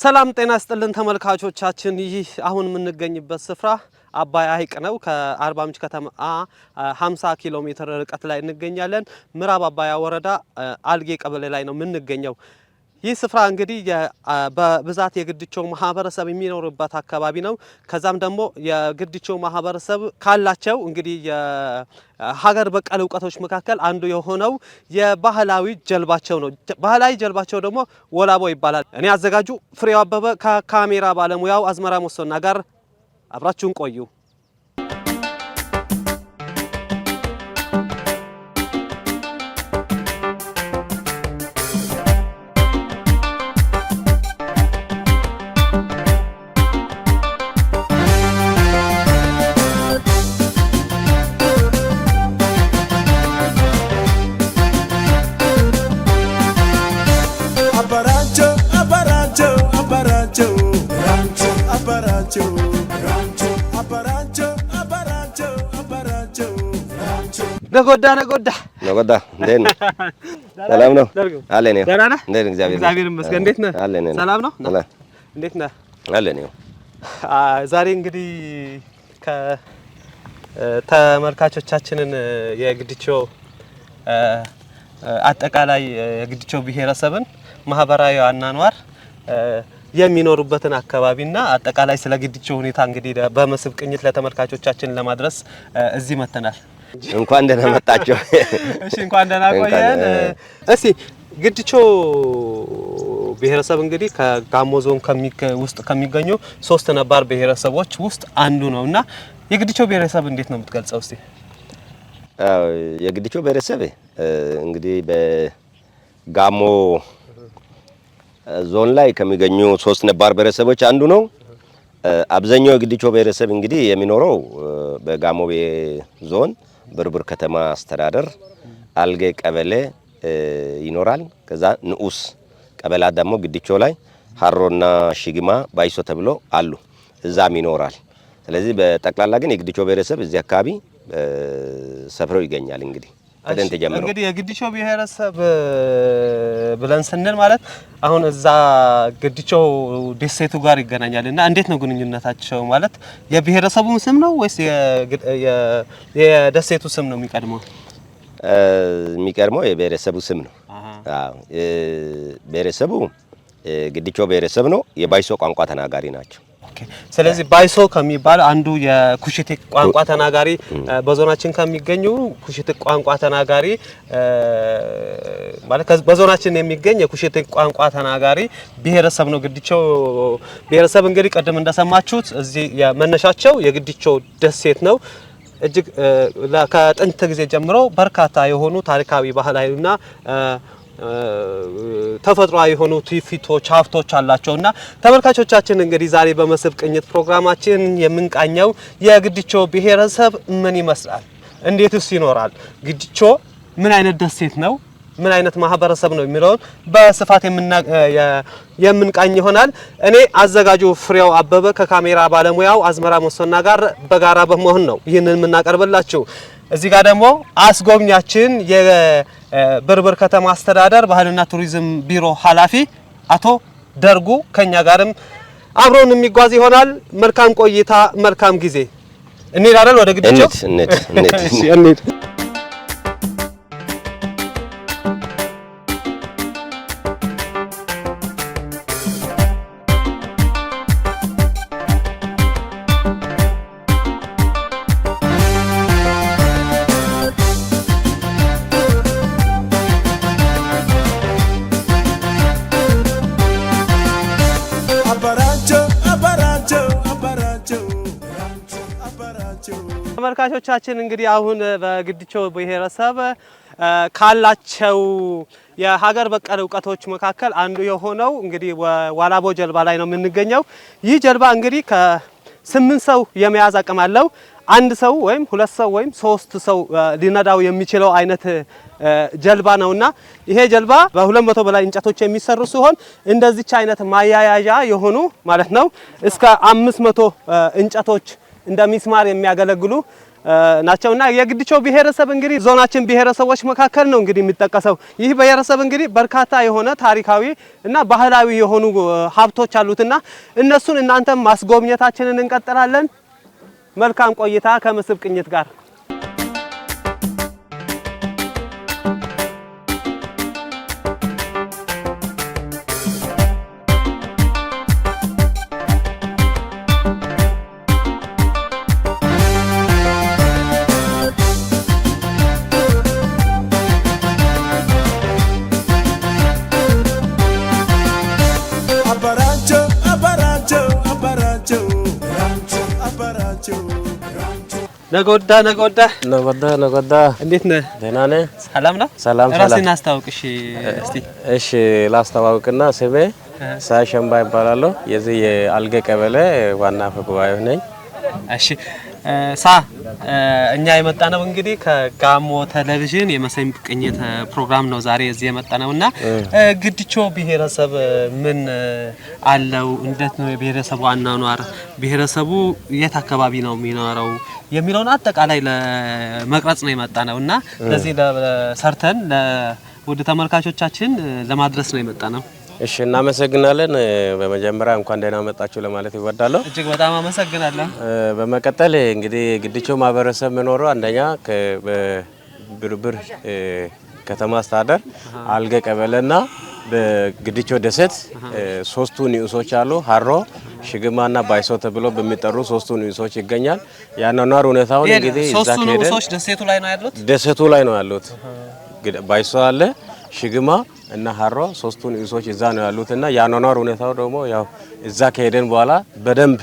ሰላም ጤና ይስጥልን ተመልካቾቻችን ይህ አሁን የምንገኝበት ስፍራ አባይ ሐይቅ ነው ከአርባ ምንጭ ከተማ 50 ኪሎ ሜትር ርቀት ላይ እንገኛለን ምዕራብ አባያ ወረዳ አልጌ ቀበሌ ላይ ነው የምንገኘው ይህ ስፍራ እንግዲህ በብዛት የግድቾ ማህበረሰብ የሚኖርበት አካባቢ ነው ከዛም ደግሞ የግድቾ ማህበረሰብ ካላቸው እንግዲህ የሀገር በቀል ዕውቀቶች መካከል አንዱ የሆነው የባህላዊ ጀልባቸው ነው ባህላዊ ጀልባቸው ደግሞ ወላቦ ይባላል እኔ አዘጋጁ ፍሬው አበበ ከካሜራ ባለሙያው አዝመራ ሞሶና ጋር አብራችሁን ቆዩ ነጎዳ እንዴት ነህ ሰላም ነው አለኔ ደህና ነህ እንዴት እግዚአብሔር ይመስገን እንዴት ነህ ሰላም ነው እንዴት ነህ አለኔ ዛሬ እንግዲህ ከተመልካቾቻችንን የግድቾ አጠቃላይ የግድቾ ብሔረሰብን ማህበራዊ አኗኗር የሚኖሩበትን አካባቢና አጠቃላይ ስለ ግድቾ ሁኔታ እንግዲህ በመስብ ቅኝት ለተመልካቾቻችን ለማድረስ እዚህ መተናል እንኳን ደህና መጣችሁ እሺ እንኳን ደህና ቆየን እሺ ግድቾ ብሔረሰብ እንግዲህ ከጋሞ ዞን ውስጥ ከሚገኙ 3 ነባር ብሔረሰቦች ውስጥ አንዱ ነውና የግድቾ ብሔረሰብ እንዴት ነው የምትገልጸው እስቲ የግድቾ ብሔረሰብ እንግዲህ በጋሞ ዞን ላይ ከሚገኙ 3 ነባር ብሔረሰቦች አንዱ ነው አብዛኛው የግድቾ ብሔረሰብ እንግዲህ የሚኖረው በጋሞ ዞን ብርብር ከተማ አስተዳደር አልጌ ቀበሌ ይኖራል ከዛ ንኡስ ቀበሌ ደግሞ ግድቾ ላይ ሀሮና ሽግማ ባይሶ ተብሎ አሉ እዛም ይኖራል ስለዚህ በጠቅላላ ግን የግድቾ ብሔረሰብ እዚህ አካባቢ ሰፍረው ይገኛል እንግዲህ ከደንተ ጀምሮ እንግዲህ የግድቾ ብሔረሰብ ብለን ስንል ማለት አሁን እዛ ግድቾ ደሴቱ ጋር ይገናኛልና እንዴት ነው ግንኙነታቸው ማለት የብሔረሰቡ ስም ነው ወይስ የደሴቱ ስም ነው የሚቀድመው የብሔረሰቡ ስም ነው አዎ ብሔረሰቡ ግድቾ ብሔረሰብ ነው የባይሶ ቋንቋ ተናጋሪ ናቸው ስለዚህ ባይሶ ከሚባል አንዱ የኩሽት ቋንቋ ተናጋሪ በዞናችን ከሚገኙ ኩሽት ቋንቋ ተናጋሪ ማለት በዞናችን የሚገኝ የኩሽት ቋንቋ ተናጋሪ ብሔረሰብ ነው ግድቾ ብሔረሰብ እንግዲህ ቀደም እንደሰማችሁት እዚህ የመነሻቸው የግድቾ ደሴት ነው እጅግ ከጥንት ጊዜ ጀምሮ በርካታ የሆኑ ታሪካዊ ባህላዊና ተፈጥሯዊ የሆኑ ትውፊቶች ሀብቶች አላቸውና ተመልካቾቻችን እንግዲህ ዛሬ በመስብ ቅኝት ፕሮግራማችን የምንቃኘው የግድቾ ብሔረሰብ ምን ይመስላል እንዴትስ ይኖራል ግድቾ ምን አይነት ደሴት ነው ምን አይነት ማህበረሰብ ነው የሚለውን በስፋት የምንቃኝ ይሆናል እኔ አዘጋጁ ፍሬው አበበ ከካሜራ ባለሙያው አዝመራ ሞሶና ጋር በጋራ በመሆን ነው ይሄንን የምናቀርብላችሁ እዚህ ጋር ደግሞ አስጎብኛችን የብርብር ከተማ አስተዳደር ባህልና ቱሪዝም ቢሮ ኃላፊ አቶ ደርጉ ከኛ ጋርም አብሮን የሚጓዝ ይሆናል መልካም ቆይታ መልካም ጊዜ እንሄዳለን ወደ ግድቾ እንሂድ ተመልካቾቻችን እንግዲህ አሁን በግድቾ ብሔረሰብ ካላቸው የሀገር በቀል ዕውቀቶች መካከል አንዱ የሆነው እንግዲህ ዋላቦ ጀልባ ላይ ነው የምንገኘው ይህ ጀልባ እንግዲህ ከ8 ሰው የመያዝ አቅም አለው አንድ ሰው ወይም 2 ሰው ወይም 3 ሰው ሊነዳው የሚችለው አይነት ጀልባ ነውና ይሄ ጀልባ በ200 በላይ እንጨቶች የሚሰሩ ሲሆን እንደዚች አይነት ማያያዣ የሆኑ ማለት ነው እስከ 500 እንጨቶች እንደሚስማር የሚያገለግሉ ናቸውና የግድቾ ብሔረሰብ እንግዲህ ዞናችን ብሔረሰቦች መካከል ነው እንግዲህ የሚጠቀሰው። ይህ ብሔረሰብ እንግዲህ በርካታ የሆነ ታሪካዊ እና ባህላዊ የሆኑ ሀብቶች አሉትና እነሱን እናንተም ማስጎብኘታችንን እንቀጥላለን። መልካም ቆይታ ከመስህብ ቅኝት ጋር። ነጎዳ እንዴት ነህ? ደህና ነህ? ሰላም ነው? ሰላም። ራስህን አስተዋውቅ እስቲ። እሺ ላስተዋውቅና ስሜ ሳሸምባ ይባላለሁ። የዚህ የአልጌ ቀበሌ ዋና አፈ ጉባኤ ነኝ። እሺ እኛ የመጣነው እንግዲህ ከጋሞ ቴሌቪዥን የመስህብ ቅኝት ፕሮግራም ነው ዛሬ እዚህ የመጣነውና ግድቾ ብሔረሰብ ምን አለው፣ እንዴት ነው የብሔረሰቡ አኗኗር፣ ብሔረሰቡ የት አካባቢ ነው የሚኖረው የሚለውን አጠቃላይ ለመቅረጽ ነው የመጣነውና ለዚህ ሰርተን ለውድ ተመልካቾቻችን ለማድረስ ነው የመጣነው። እሺ እናመሰግናለን። በመጀመሪያ እንኳን ደህና መጣችሁ ለማለት ይወዳለሁ። እጅግ በጣም አመሰግናለሁ። በመቀጠል እንግዲህ ግድቾ ማህበረሰብ የሚኖረው አንደኛ በብርብር ከተማ አስተዳደር አልጌ ቀበሌና በግድቾ ደሴት ሶስቱ ንዑሶች አሉ። ሀሮ፣ ሽግማና ባይሶ ተብሎ በሚጠሩ ሶስቱ ንዑሶች ይገኛል። ያኗኗር ሁኔታውን እንግዲህ ሶስቱ ንዑሶች ደሴቱ ላይ ነው ያሉት። ደሴቱ ላይ ነው ያሉት። ባይሶ አለ፣ ሽግማ እና ሀሮ ሶስቱ ንዑሶች እዛ ነው ያሉትና ያኗኗር ሁኔታው ደግሞ ያው እዛ ከሄደን በኋላ በደንብ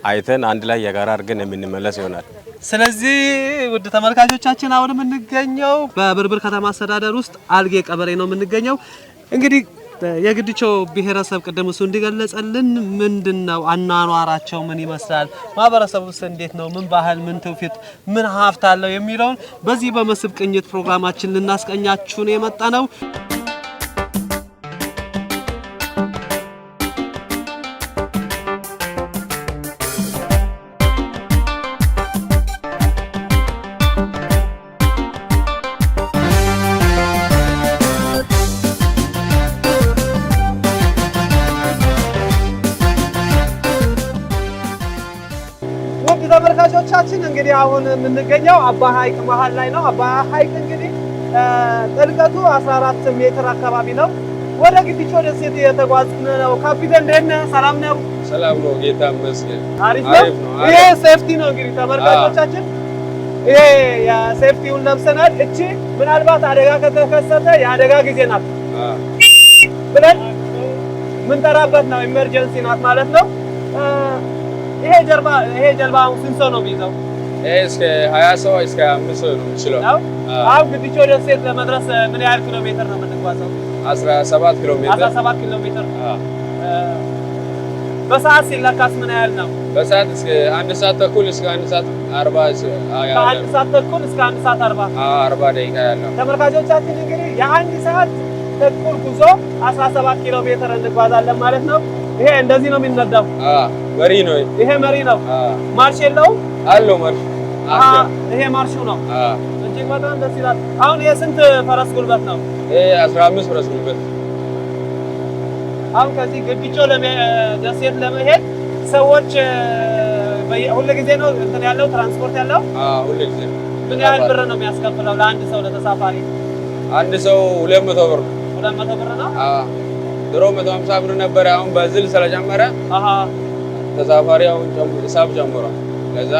አይተን አንድ ላይ የጋራ አድርገን የምንመለስ ይሆናል። ስለዚህ ውድ ተመልካቾቻችን አሁን የምንገኘው በብርብር ከተማ አስተዳደር ውስጥ አልጌ ቀበሌ ነው የምንገኘው። እንግዲህ የግድቾ ብሔረሰብ ቅድም እሱ እንዲገለጸልን ምንድነው አኗኗራቸው፣ ምን ይመስላል፣ ማህበረሰቡስ እንዴት ነው፣ ምን ባህል፣ ምን ትውፊት፣ ምን ሀብት አለው የሚለውን በዚህ በመስህብ ቅኝት ፕሮግራማችን ልናስቀኛችሁ ነው የመጣ ነው። ተመልካቾቻችን እንግዲህ አሁን የምንገኘው አባ ሐይቅ መሃል ላይ ነው። አባ ሐይቅ እንግዲህ ጥልቀቱ 14 ሜትር አካባቢ ነው። ወደ ግድቾ ደሴት የተጓዝን ነው። ካፒቴን እንደነ ሰላም ነው? ሰላም ነው፣ ጌታ ይመስገን። አሪፍ ነው። ይሄ ሴፍቲ ነው እንግዲህ ተመልካቾቻችን፣ ይሄ የሴፍቲውን ለብሰናል። እቺ ምናልባት አደጋ ከተከሰተ የአደጋ ጊዜ ናት ብለን ምንጠራበት ነው፣ ኢመርጀንሲ ናት ማለት ነው። ይሄ ጀልባ ስንት ሰው ነው የሚይዘው? እስከ 20 ሰው እስከ 5 ሰው ነው የሚችለው። አሁን ግድቾ ደሴት ለመድረስ ምን ያህል ኪሎ ሜትር ነው የምንጓዘው? 17 ኪሎ ሜትር። 17 ኪሎ ሜትር። በሰዓት ሲለካስ ምን ያህል ነው? በሰዓት እስከ 1 ሰዓት ተኩል እስከ 1 ሰዓት 40 ከ1 ሰዓት ተኩል እስከ 1 ሰዓት 40 ደቂቃ ያለው። ተመልካቾቻችን እንግዲህ የ1 ሰዓት ተኩል ጉዞ 17 ኪሎ ሜትር እንጓዛለን ማለት ነው። ይሄ እንደዚህ ነው የሚነዳው። መሪ ነው ይሄ መሪ ነው። ማርሽ የለውም? አለው ማርሽ። ይሄ ማርሹ ነው። እጅግ በጣም ደስ ይላል። አሁን የስንት ፈረስ ጉልበት ነው? 15 ፈረስ ጉልበት። አሁን ከዚህ ግድቾ ደሴት ለመሄድ ሰዎች ሁሉ ጊዜ ነው እንትን ያለው ትራንስፖርት ያለው? ሁሉ ጊዜ። ምን ያህል ብር ነው የሚያስከፍለው ለአንድ ሰው ለተሳፋሪ? አንድ ሰው 200 ብር ነው። 200 ብር ነው። ድሮ 150 ብር ነበር። አሁን በዝል ስለጨመረ ተሳፋሪ አሁን ሂሳብ ጨምሯል። ለዛ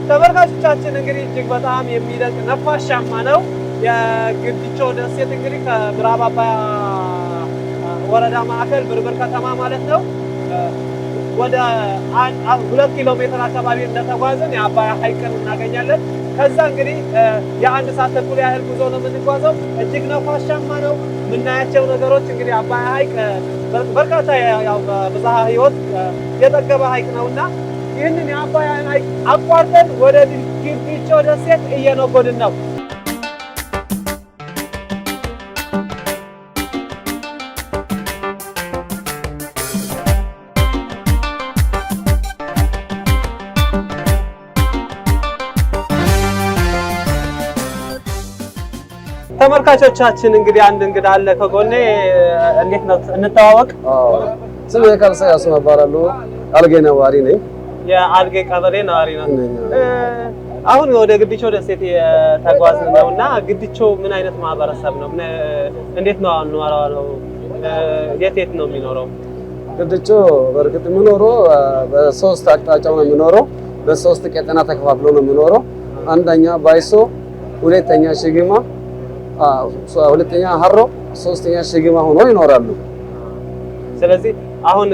ተመልካቾቻችን እንግዲህ እጅግ በጣም የሚደንቅ ነፋሻማ ነው የግድቾ ደሴት። እንግዲህ ከምዕራብ አባያ ወረዳ ማዕከል ብርብር ከተማ ማለት ነው ወደ 2 ኪሎ ሜትር አካባቢ እንደተጓዝን የአባያ ሐይቅን እናገኛለን። ከዛ እንግዲህ የ1 ሰዓት ተኩል ያህል ጉዞ ነው የምንጓዘው። እጅግ ነፋሻማ ነው። የምናያቸው ነገሮች እንግዲህ አባያ ሐይቅ በርካታ ያው በብዝሃ ሕይወት የጠገበ ሐይቅ ነውና ይህንን የአባያ ሐይቅ አቋርጠን ወደ ግድቾ ደሴት እየነጎድን ነው። ተመልካቾቻችን እንግዲህ አንድ እንግዳ አለ ከጎኔ። እንዴት ነው እንተዋወቅ? ስሜ ካልሳ ያስማ እባላለሁ። አልጌ ነዋሪ ነኝ። የአልጌ ቀበሌ ነዋሪ ነው። አሁን ወደ ግድቾ ደሴት የተጓዝን ነውና ግድቾ ምን አይነት ማህበረሰብ ነው? እንዴት ነው አኗኗሩ? የት ነው የሚኖረው? ግድቾ በርግጥ የሚኖረው በሶስት አቅጣጫው ነው የሚኖረው። በሶስት ቀጠና ተከፋፍሎ ነው የሚኖረው። አንደኛ ባይሶ፣ ሁለተኛ ሽግማ፣ ሁለተኛ ሀሮ፣ ሶስተኛ ሽግማ ሆኖ ይኖራሉ። ስለዚህ አሁን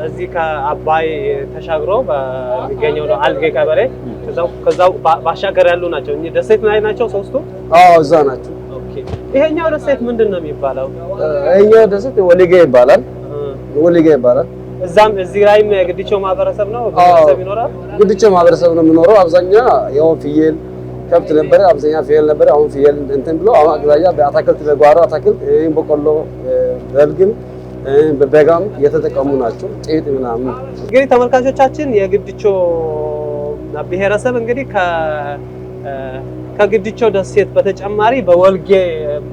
እዚህ ከአባይ ተሻግሮ በሚገኘው ነው አልጌ ቀበሌ ከዛው ባሻገር ያሉ ናቸው። እኚህ ደሴት ላይ ናቸው ሶስቱ? አዎ እዛ ናቸው። ኦኬ። ይሄኛው ደሴት ምንድን ነው የሚባለው? ይሄኛው ደሴት ወሊጌ ይባላል። ወሊጌ ይባላል። እዚህ ላይም የግድቾ ማህበረሰብ ነው ይኖራል። ግድቾ ማህበረሰብ ነው የሚኖረው። አብዛኛው ያው ፍየል ከብት ነበረ። አብዛኛው ፍየል ነበረ። አሁን ፍየል እንትን ብሎ አሁን አግዛያ በአታክልት በጓሮ አታክልት በቆሎ በልግም በበጋም የተጠቀሙ ናቸው። ጤት ምናምን። እንግዲህ ተመልካቾቻችን የግድቾ ብሔረሰብ እንግዲህ ከግድቾ ደሴት በተጨማሪ በወልጌ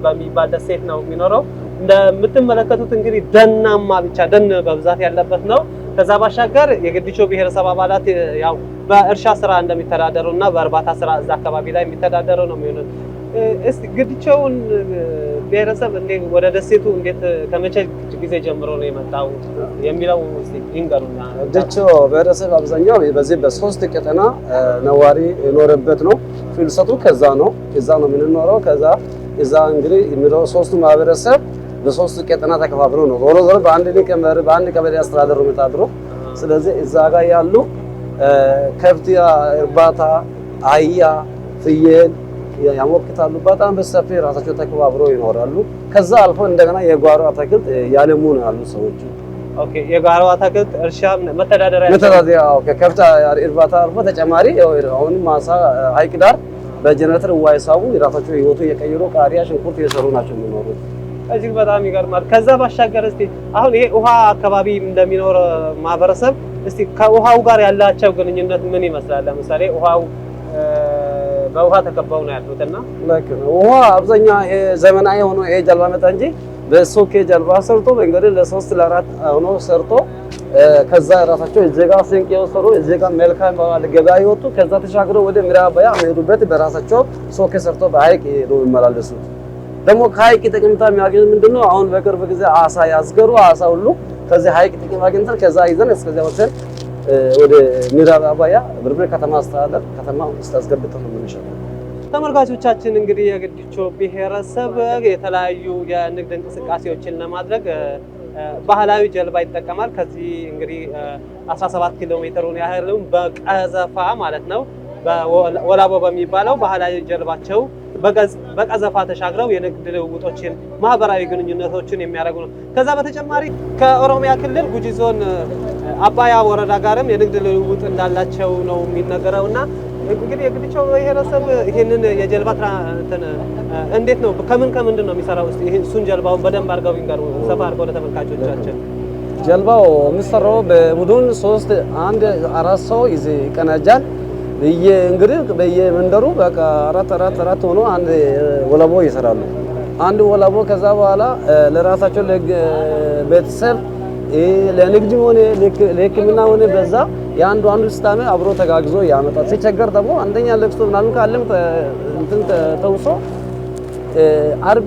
በሚባል ደሴት ነው የሚኖረው። እንደምትመለከቱት እንግዲህ ደናማ ብቻ ደን በብዛት ያለበት ነው። ከዛ ባሻገር የግድቾ ብሔረሰብ አባላት ያው በእርሻ ስራ እንደሚተዳደሩና በእርባታ ስራ እዛ አካባቢ ላይ የሚተዳደሩ ነው የሚሆኑት። እስቲ ግድቾውን ብሔረሰብ እንዴት ወደ ደሴቱ እንዴት ከመቼ ጊዜ ጀምሮ ነው የመጣው የሚለው እስቲ ይንገሩና። ግድቾ ብሔረሰብ አብዛኛው በዚህ በሶስት ቀጠና ነዋሪ የኖረበት ነው። ፍልሰቱ ከዛ ነው የምንኖረው። ከዛ እዛ እንግዲህ የሚኖረው ሶስቱ ማህበረሰብ በሶስት ቀጠና ተከፋፍሎ ነው ዞሮ በአንድ ቀበሌ አስተዳደሩ የሚታድሩ። ስለዚህ እዛ ጋር ያሉ ከብት እርባታ፣ አህያ፣ ፍየል ያሞክታሉ። በጣም በሰፊ ራሳቸው ተከባብረው ይኖራሉ። ከዛ አልፎ እንደገና የጓሮ አትክልት ያለሙ ነው ያሉ ሰዎች። ኦኬ። የጓሮ አትክልት እርሻ መተዳደሪያ ከከብት እርባታ አልፎ ተጨማሪ አሁን ማሳ ሀይቅ ዳር በጀነሬተር ውሃ ይሳቡ የራሳቸው ህይወቱ የቀየሩ ቃሪያ፣ ሽንኩርት የሰሩ ናቸው የሚኖሩት። እጅግ በጣም ይገርማል። ከዛ ባሻገር እስቲ አሁን ይሄ ውሃ አካባቢ እንደሚኖር ማህበረሰብ እስቲ ከውሃው ጋር ያላቸው ግንኙነት ምን ይመስላል? ለምሳሌ ውሃው በውሃ ተከባው ነው ያሉትና ልክ ነው። ውሃ አብዛኛው ይሄ ዘመናዊ ሆኖ ይሄ ጀልባ መጣ እንጂ በሶኬ ጀልባ ሰርቶ በእንግዲህ ለ3 ለ4 ሆኖ ሰርቶ ከዛ ራሳቸው እዚህ ጋር ስንቅ የወሰዱ እዚህ ጋር መልካም ባለ ገበያ ይወጡ። ከዛ ተሻግረው ወደ ምዕራብ አባያ የሚሄዱበት በራሳቸው ሶኬ ሰርቶ በሀይቅ ነው የሚመላለሱት። ደግሞ ከሀይቅ ጥቅምታ የሚያገኙት ምንድነው? አሁን በቅርብ ጊዜ አሳ ያስገሩ አሳ ሁሉ ከዚህ ሀይቅ ጥቅም አግኝተን ከዛ ይዘን እስከዚያ ወሰን ወደ ምዕራብ አባያ ብርብር ከተማ አስተዳደር ከተማ ውስጥ አስገብተን ነው የምንሸጠው። ተመልካቾቻችን እንግዲህ የግድቾ ብሔረሰብ የተለያዩ የንግድ እንቅስቃሴዎችን ለማድረግ ባህላዊ ጀልባ ይጠቀማል። ከዚህ እንግዲህ 17 ኪሎ ሜትሩን ያህሉን በቀዘፋ ማለት ነው በወላቦ በሚባለው ባህላዊ ጀልባቸው በቀዘፋ ተሻግረው የንግድ ልውውጦችን ማህበራዊ ግንኙነቶችን የሚያደርጉ ነው። ከዛ በተጨማሪ ከኦሮሚያ ክልል ጉጂ ዞን አባያ ወረዳ ጋርም የንግድ ልውውጥ እንዳላቸው ነው የሚነገረውና እንግዲህ የግድቾ ብሔረሰብ ይሄንን የጀልባ እንዴት ነው ከምንድን ነው የሚሰራው? እስቲ እሱን ጀልባውን በደንብ አድርገው ይንገሩ፣ ሰፋ አድርገው ለተመልካቾቻችን። ጀልባው የሚሰራው በቡድን 4 ሰው ይቀናጃል። እንግዲህ በየመንደሩ በቃ አራት ሆኖ አንድ ወላቦ ይሰራሉ። አንድ ወላቦ ከዛ በኋላ ለራሳቸው ለቤተሰብ ለንግድ ሆነ ለሕክምና ሆነ በዛ አንዱ ስታመ አብሮ ተጋግዞ ያመጣል። ሲቸገር ደግሞ አንደኛ ለቅሶ ምናምን ካለም እንትን ተውሶ አርብ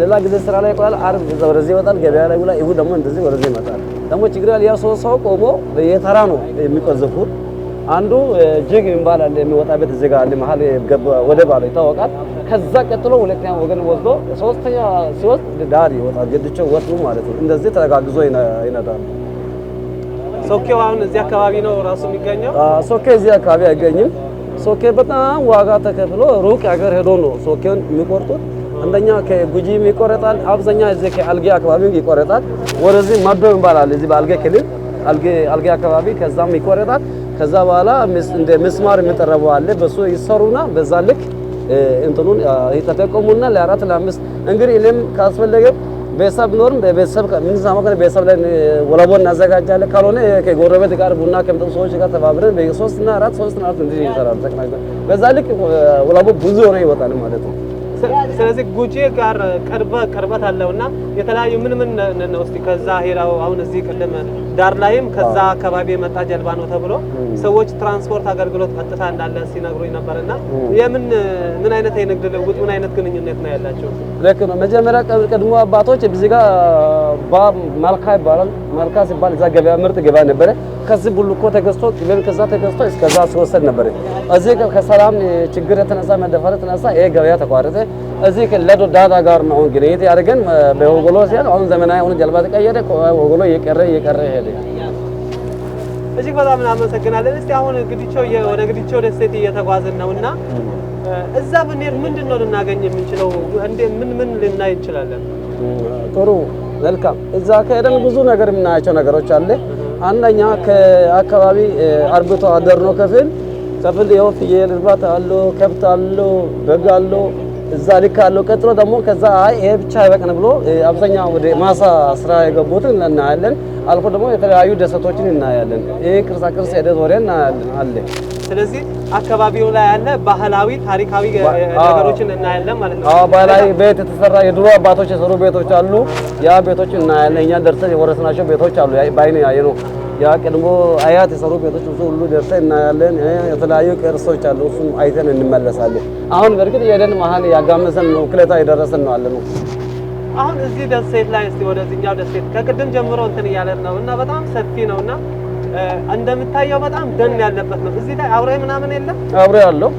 ሌላ ጊዜ ስራ ላይ ቆያል። አርብ ወደዚህ ይወጣል፣ ገበያ ላይ ይውላል። ይሁን ደግሞ እንደዚህ ወደዚህ ይመጣል። ደግሞ ችግር ያለ ያ ሰው ቆሞ በየተራ ነው የሚቆዘፉት። አንዱ ጅግ የሚባል አለ የሚወጣበት እዚህ ጋር አለ መሀል ወደ ባለ ይታወቃል። ከዛ ቀጥሎ ሁለተኛ ወገን ወስዶ ሶስተኛ ሲወስድ ዳር ይወጣል። ግድቾ ወጡ ማለት ነው። እንደዚህ ተጋግዞ ይነዳል። ሶኬው አሁን እዚህ አካባቢ ነው ራሱ የሚገኘው። ሶኬ እዚህ አካባቢ አይገኝም። ሶኬ በጣም ዋጋ ተከፍሎ ሩቅ ሀገር ሄዶ ነው ሶኬውን የሚቆርጡት። አንደኛ ከጉጂ ይቆረጣል፣ አብዛኛ እዚህ ከአልጌ አካባቢ ይቆረጣል። ወደዚህ ማዶ ይባላል እዚህ በአልጌ ክልል አልጌ አካባቢ ከዛም ይቆረጣል። ከዛ በኋላ እንደ ምስማር የሚጠረበው አለ በሱ ይሰሩና በዛ ልክ እንትኑን ይተጠቀሙና ለ4 ለ5 እንግዲህ እኔም ካስፈለገ ቤተሰብ ኖርም በቤተሰብ ምን ሳማከለ ቤተሰብ ላይ ወላቦ እናዘጋጃለን። ካልሆነ ከጎረቤት ጋር ቡና ከመጠጡ ሰዎች ጋር ተባብረን በ3 እና 4 እንዲህ ይሰራሉ። ተቀናጅተን በዛ ልክ ወላቦ ብዙ ሆነ ይወጣል ማለት ነው። ስለዚህ ጉጂ ጋር ቅርበት አለውና የተለያዩ ምን ነው እስቲ ከዛ ሄራው አሁን እዚህ ቅድም ዳር ላይም ከዛ አካባቢ የመጣ ጀልባ ነው ተብሎ ሰዎች ትራንስፖርት አገልግሎት ቀጥታ እንዳለ ሲነግሩኝ ነበርና ምን አይነት የንግድ ልውውጥ ምን አይነት ግንኙነት ነው ያላቸው? ልክ ነው። መጀመሪያ ቀድሞ አባቶች እዚህ ጋር መልካ ይባላል። መልካ ሲባል እዛ ገበያ ምርጥ ገበያ ነበረ። ከዚህ ቡልኮ ተገዝቶ ቅቤን ከዛ ተገዝቶ እስከዛ ሲወሰድ ነበር። እዚህ ከሰላም ችግር የተነሳ መደፈር የተነሳ ይሄ ገበያ ተቋረጠ። እዚህ ለዶ ዳዳ ጋር ነው ግንኙነት ያደረገን በወጎሎ ሲያል አሁን ዘመናዊ ሆነ ጀልባ ተቀየረ። ወጎሎ እየቀረ ሄደ። እጅግ በጣም እናመሰግናለን። እስቲ አሁን ወደ ግዲቾ ደሴት እየተጓዝን ነውና እዛ ብንሄድ ምንድነው ልናገኝ የምንችለው? ምን ልናይ እንችላለን? ጥሩ መልካም። እዛ ከሄደን ብዙ ነገር የምናያቸው ነገሮች አለ። አንደኛ ከአካባቢ አርብቶ አደር ነው። ከፍል ይኸው ፍየል እርባታ አለው፣ ከብት አለው፣ በግ አለው፣ እዛ ልክ አለው። ቀጥሎ ደግሞ ከዛ ይሄ ብቻ አይበቅን ብሎ አብዛኛው ወደ ማሳ ስራ የገቡትን እናያለን። አልፎ ደግሞ የተለያዩ ደሰቶችን እናያለን። ይሄ ቅርጻ ሄደ ዞሪያ እናያለን አለ። ስለዚህ አካባቢው ላይ ያለ ባህላዊ ታሪካዊ ነገሮችን እናያለን ማለት ነው። ባህላዊ ቤት የተሰራ የድሮ አባቶች የሰሩ ቤቶች አሉ። ያ ቤቶች እናያለን። እኛ ደርሰን የወረስናቸው ቤቶች አሉ። ባይኔ ያየነው ያ ቀድሞ አያት የሰሩ ቤቶች ሁሉ ደርሰን እናያለን። የተለያዩ ቅርሶች አሉ። እሱም አይተን እንመለሳለን። አሁን በርግጥ የደን መሀል ያጋመሰን ነው፣ ክለታ የደረሰን ነው አለ ነው። አሁን እዚህ ደሴት ላይ እስቲ ወደዚህኛው ደሴት ከቅድም ጀምሮ እንትን እያለን ነው እና በጣም ሰፊ ነውና እንደምታየው በጣም ደን ያለበት ነው። እዚህ ላይ አውሬ ምናምን የለም? አውሬ አለው።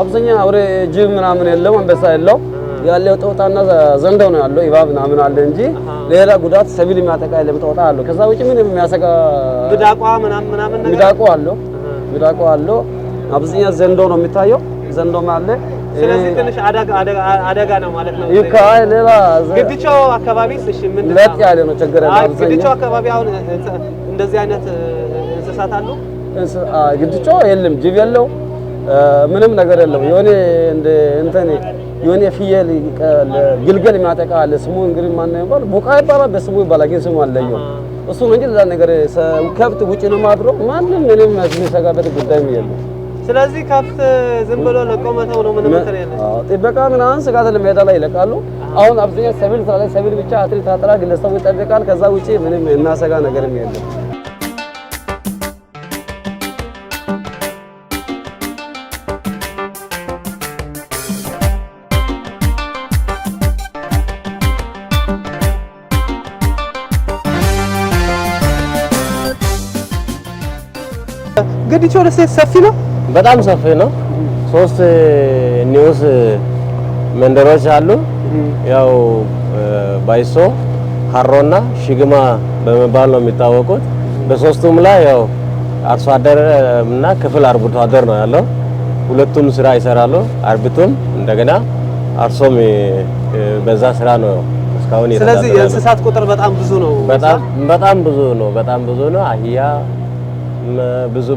አብዛኛው አውሬ ጅብ ምናምን የለም፣ አንበሳ የለው። ያለው ጦጣና ዘንዶ ነው ያለው። እባብ ምናምን አለ እንጂ ሌላ ጉዳት ሰብል የሚያጠቃ የለም። ጦጣ አለው። ከዛ ውጪ ምንም የሚያሰጋ ሚዳቋ ምናምን ነገር ሚዳቋ አለው። አብዛኛው ዘንዶ ነው የሚታየው። ዘንዶም አለ። ስለዚህ ትንሽ አደጋ ነው ማለት ነው። ይካይ ሌላ ግዲቾ አካባቢ እሺ ምን ለጥ ያለ ነው ችግር የለም። ግዲቾ አካባቢ አሁን እንደዚህ አይነት እንስሳት አሉ? ግዲቾ የለም፣ ጅብ የለው፣ ምንም ነገር የለው። የሆነ ፍየል ግልገል የሚያጠቃ አለ። ስሙ እንግዲህ ማን ነው ይባል? ቡቃ ይባላል። በስሙ ይባላል ግን ስሙ አለየው። እሱ እንጂ ሌላ ነገር ከብት ውጪ ነው ማድረው። ምንም የሚሰጋበት ጉዳይ የለም። ስለዚህ ከብት ዝም ብሎ ለቆ መተው ነው። ምንም እንትን የለም። ጥበቃ ምናምን ስጋት ለሜዳ ላይ ይለቃሉ። አሁን አብዛኛው ሰብል ስራ ላይ ሰብል ብቻ አትሌት ታጥራ ግለሰቡ ይጠብቃል። ከዛ ውጪ ምንም እናሰጋ ነገርም የለም። ግዲቾ ደሴት ሰፊ ነው፣ በጣም ሰፊ ነው። 3 ኒውስ መንደሮች አሉ። ያው ባይሶ፣ ሀሮና ሽግማ በመባል ነው የሚታወቁት። በሶስቱም ላይ ያው አርሶ አደር እና ክፍል አርብቶ አደር ነው ያለው። ሁለቱም ስራ ይሰራሉ። አርብቶም እንደገና አርሶም በዛ ስራ ነው እስካሁን የተዳደረ። ስለዚህ የእንስሳት ቁጥር በጣም ብዙ ነው። በጣም ብዙ ነው። አህያ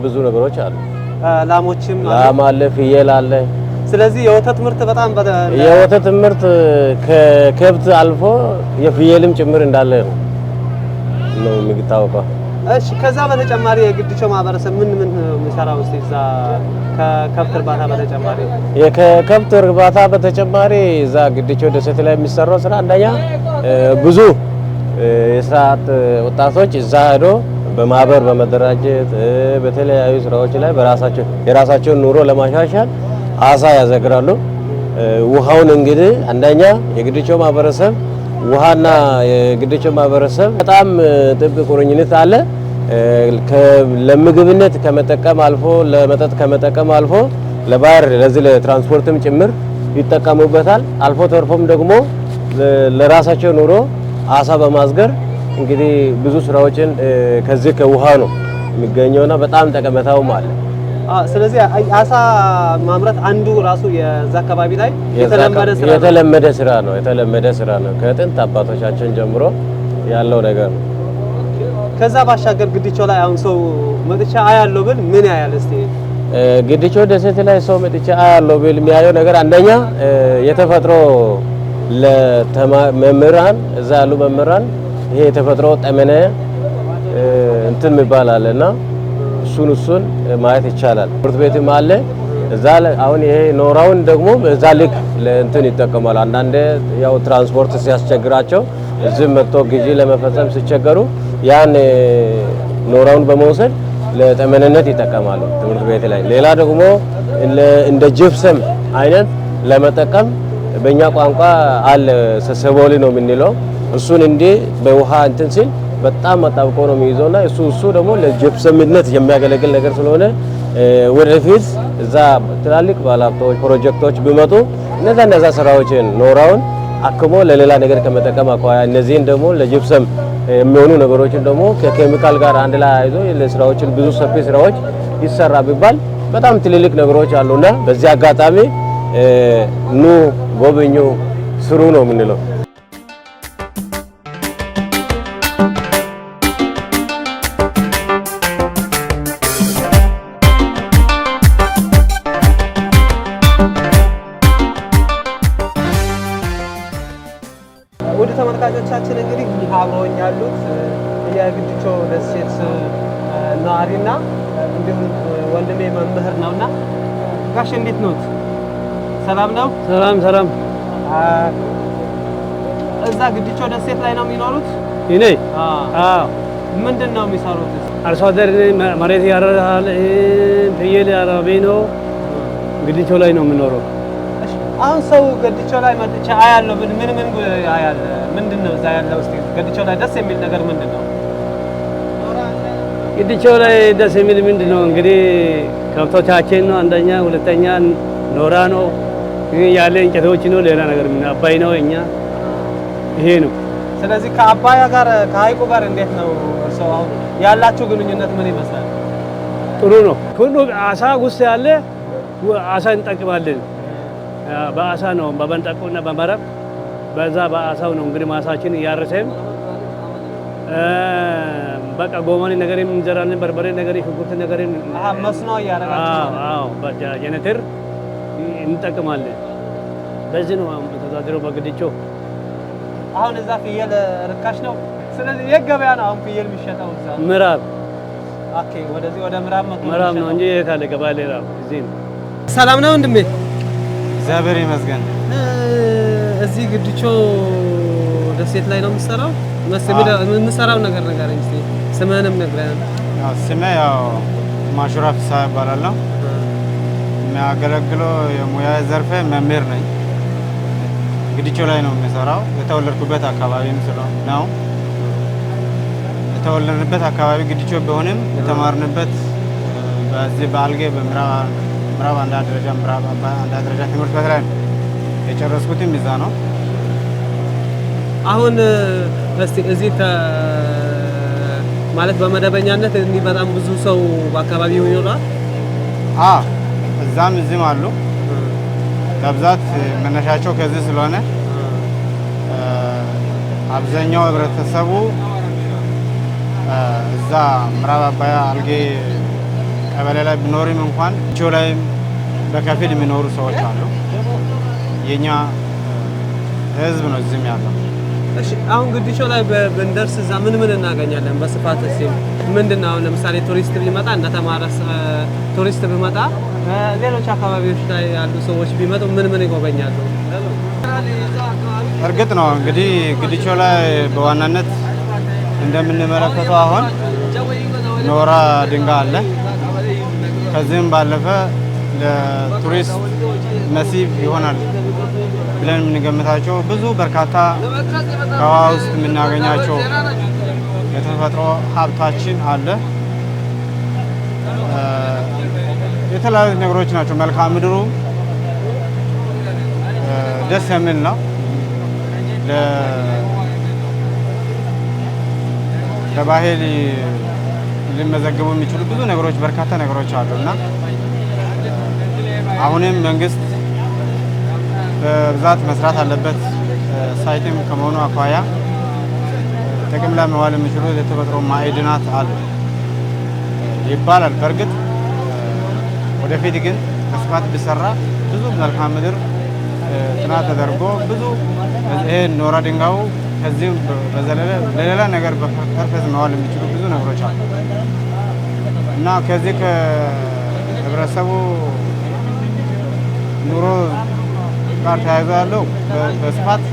ብዙ ነገሮች አሉ። ላሞችም ላም አለ፣ ፍየል አለ። ስለዚህ የወተት ምርት የወተት ምርት ከከብት አልፎ የፍየልም ጭምር እንዳለ ነው የሚታወቀው። እሺ፣ ከዛ በተጨማሪ የግዲቾ ማህበረሰብ ምን የሚሰራው እስቲ እዛ ከከብት እርባታ በተጨማሪ? ከከብት እርባታ በተጨማሪ እዛ ግዲቾ ደሴት ላይ የሚሰራው ስራ አንደኛ ብዙ የስራ ወጣቶች እዛ ሄዶ በማህበር በመደራጀት በተለያዩ ስራዎች ላይ የራሳቸውን ኑሮ ለማሻሻል አሳ ያዘግራሉ። ውሃውን እንግዲህ አንደኛ የግዲቾ ማህበረሰብ ውሃና የግዲቾ ማህበረሰብ በጣም ጥብቅ ቁርኝነት አለ። ለምግብነት ከመጠቀም አልፎ ለመጠጥ ከመጠቀም አልፎ ለባህር ለዚህ ለትራንስፖርትም ጭምር ይጠቀሙበታል። አልፎ ተርፎም ደግሞ ለራሳቸው ኑሮ አሳ በማስገር እንግዲህ ብዙ ስራዎችን ከዚህ ከውሃ ነው የሚገኘውና በጣም ጠቀሜታውም አለ። ስለዚህ አሳ ማምረት አንዱ ራሱ የዛ አካባቢ ላይ የተለመደ ስራ ነው። ከጥንት አባቶቻችን ጀምሮ ያለው ነገር ነው። ከዛ ባሻገር ግዲቾ ላይ አሁን ሰው መጥቻ አያለው ብል ምን ያያል እስቲ? ግዲቾ ደሴት ላይ ሰው መጥቻ አያለው ብል የሚያየው ነገር አንደኛ የተፈጥሮ ለመምህራን እዛ ያሉ መምህራን ይሄ የተፈጥሮ ጠመነ እንትን ይባላልና እሱን ማየት ይቻላል። ትምህርት ቤትም አለ። እዛ አሁን ይሄ ኖራውን ደግሞ በዛ ልክ ለእንትን ይጠቀማሉ። አንዳንዴ ያው ትራንስፖርት ሲያስቸግራቸው እዚህ መጥቶ ግዢ ለመፈጸም ሲቸገሩ ያን ኖራውን በመውሰድ ለጠመንነት ይጠቀማሉ ትምህርት ቤት ላይ። ሌላ ደግሞ እንደ ጅፕሰም አይነት ለመጠቀም በእኛ ቋንቋ አለ ሰሰቦሊ ነው የምንለው። እሱን እንዲህ በውሃ እንትን ሲል በጣም አጣብቆ ነው የሚይዘውና እሱ ደግሞ ለጅፕሰምነት የሚያገለግል ነገር ስለሆነ ወደፊት እዛ ትላልቅ ባለሀብቶች ፕሮጀክቶች ቢመጡ እነዛ ስራዎችን ኖራውን አክሞ ለሌላ ነገር ከመጠቀም አኳያ እነዚህን ደግሞ ለጅፕሰም የሚሆኑ ነገሮችን ደግሞ ከኬሚካል ጋር አንድ ላይ አይዞ ለስራዎችን ብዙ ሰፊ ስራዎች ይሰራ ቢባል በጣም ትልልቅ ነገሮች አሉና በዚህ አጋጣሚ ኑ ጎብኙ፣ ስሩ ነው የምንለው። ውድ ተመልካቾቻችን እንግዲህ አብረውኝ ያሉት የግድቾ ደሴት ነዋሪና እንዲሁም ወንድሜ መምህር ነውና ጋሽ እንዴት ነው? ሰላም ነው? ሰላም። እዛ ግድቾ ደሴት ላይ ነው የሚኖሩት? እኔ አዎ። ምንድን ነው የሚሰሩት? አርሶ አደር መሬት ያረሃል፣ ፍየል ያረቢ ነው። ግድቾ ላይ ነው የምኖረው። አሁን ሰው ግድቾ ላይ መጥቼ አያለሁ። ምን አያለ? ምንድን ነው እዛ ያለው? እስቲ ግድቾ ላይ ደስ የሚል ነገር ምንድን ነው? ግድቾ ላይ ደስ የሚል ምንድን ነው እንግዲህ ከብቶቻችን ነው አንደኛ፣ ሁለተኛ ኖራ ነው ያለ እንጨቶች ነው። ሌላ ነገር ምን አባይ ነው እኛ ይሄ ነው። ስለዚህ ከአባያ ጋር ከሀይቁ ጋር እንዴት ነው ሰው አሁን ያላችሁ ግንኙነት ምን ይመስላል? ጥሩ ነው። ሁሉ አሳ ውስጥ ያለ አሳ እንጠቅማለን። በአሳ ነው በመንጠቆና በመረብ በዛ በአሳው ነው እንግዲህ ማሳችን እያረሰን በቃ ጎመን ነገርም እንዘራለን፣ በርበሬ ነገር፣ ሽንኩርት ነገር መስኖ እያደረጋችሁ? አዎ በጀነተር እንጠቅማለን። በዚህ ነው ተዛዝሮ በግድቾ። አሁን እዛ ፍየል ርካሽ ነው። ስለዚህ የት ገበያ ነው አሁን ፍየል የሚሸጠው? እዛ ምዕራብ። ኦኬ፣ ወደዚህ ወደ ምዕራብ ነው እንጂ የት አለ ገበያ ሌላ እዚህ ነው። ሰላም ነው ወንድሜ? እግዚአብሔር ይመስገን። እዚህ ግድቾ ደሴት ላይ ነው የምትሰራው? የምትሰራው ነገር እስኪ ስምህንም ነግረን። ስሜ ያው ማሹራ ፍስሀ እባላለሁ። የሚያገለግለው የሙያ ዘርፌ መምህር ነኝ። ግድቾ ላይ ነው የምሰራው። የተወለድኩበት አካባቢም ነው። የተወለድንበት አካባቢ ግድቾ ቢሆንም የተማርንበት በዚህ በአልጌ ምዕራብ አንድ ደረጃ ትምህርት ቤት ላይ ነው የጨረስኩትም እዛ ነው። አሁን እስቲ እዚህ ማለት በመደበኛነት እንዲህ በጣም ብዙ ሰው በአካባቢው ይኖራል? እዛም እዚህም አሉ። በብዛት መነሻቸው ከዚህ ስለሆነ አብዛኛው ህብረተሰቡ እዛ ምዕራብ አባያ አልጌ ቀበሌ ላይ ቢኖርም እንኳን ግድቾ ላይ በከፊል የሚኖሩ ሰዎች አሉ። የኛ ህዝብ ነው እዚህም ያለው። እሺ አሁን ግድቾ ላይ ብንደርስ እዛ ምን እናገኛለን? በስፋት እስኪ ምንድነው አሁን ለምሳሌ ቱሪስት ቢመጣ እንደተማረ ቱሪስት ቢመጣ ሌሎች አካባቢዎች ላይ ያሉ ሰዎች ቢመጡ ምን ይጎበኛሉ? እርግጥ ነው እንግዲህ ግድቾ ላይ በዋናነት እንደምንመለከተው አሁን ኖራ ድንጋይ አለ። ከዚህም ባለፈ ለቱሪስት መስህብ ይሆናል ብለን የምንገምታቸው ብዙ በርካታ ከውሃ ውስጥ የምናገኛቸው የተፈጥሮ ሀብታችን አለ። የተለያዩ ነገሮች ናቸው። መልክዓ ምድሩ ደስ የሚል ነው። ለባህል ሊመዘገቡ የሚችሉ ብዙ ነገሮች በርካታ ነገሮች አሉ እና አሁንም መንግስት በብዛት መስራት አለበት። ሳይትም ከመሆኑ አኳያ ጥቅም ላይ መዋል የሚችሉ የተፈጥሮ ማዕድናት አሉ ይባላል። በእርግጥ ወደፊት ግን በስፋት ቢሰራ ብዙ መልክዓ ምድር ጥናት ተደርጎ ብዙ ይሄ ኖራ ድንጋዩ ከዚህም በዘለለ ለሌላ ነገር በፐርፐዝ መዋል የሚችሉ ብዙ ነገሮች አሉ እና ከዚህ ከህብረተሰቡ ኑሮ ጋር ተያይዞ ያለው በስፋት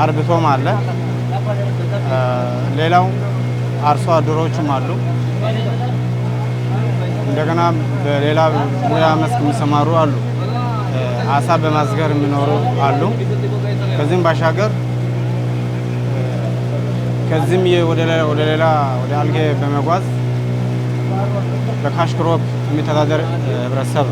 አርብቶም አለ። ሌላው አርሶ አደሮችም አሉ። እንደገና በሌላ ሙያ መስክ የሚሰማሩ አሉ። አሳ በማስገር የሚኖሩ አሉ። ከዚህም ባሻገር ከዚህም ወደ አልጌ በመጓዝ በካሽ ክሮፕ የሚተዳደር ህብረተሰብ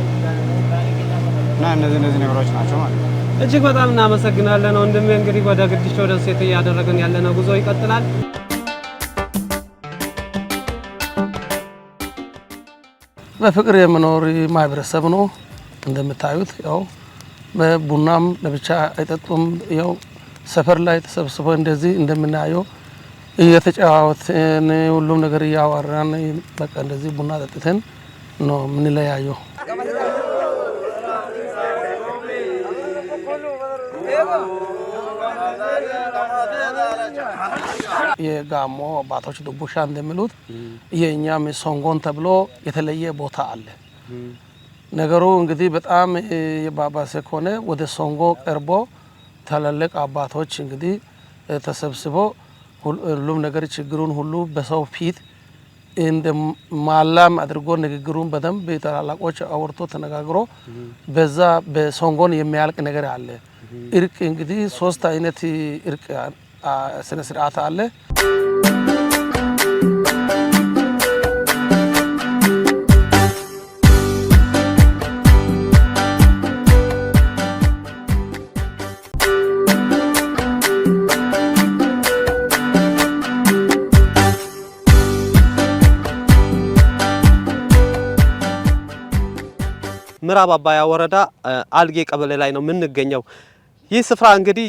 እና እነዚህ ነገሮች ናቸው ማለት ነው። እጅግ በጣም እናመሰግናለን ወንድሜ። እንግዲህ ወደ ግድቾ ደሴት እያደረግን ያለነው ጉዞ ይቀጥላል። በፍቅር የምኖር ማህበረሰብ ነው። እንደምታዩት ያው ቡናም ለብቻ አይጠጡም። ያው ሰፈር ላይ ተሰብስበው እንደዚህ እንደምናየው እየተጨዋወትን ሁሉም ነገር እያወራን በቃ እንደዚህ ቡና ጠጥተን ነው የምንለያየው። የጋሞ አባቶች ዱቡሻ እንደሚሉት የኛም ሶንጎን ተብሎ የተለየ ቦታ አለ። ነገሩ እንግዲህ በጣም የባባሰ ከሆነ ወደ ሶንጎ ቀርቦ ታላላቅ አባቶች እንግዲህ ተሰብስቦ ሁሉም ነገር ችግሩን ሁሉ በሰው ፊት እንደ ማላም አድርጎ ንግግሩን በደንብ ታላላቆች አወርቶ ተነጋግሮ በዛ በሶንጎን የሚያልቅ ነገር አለ። እርቅ እንግዲህ 3 አይነት እርቅ ስነ ስርዓት አለ። ምዕራብ አባያ ወረዳ አልጌ ቀበሌ ላይ ነው የምንገኘው። ይህ ስፍራ እንግዲህ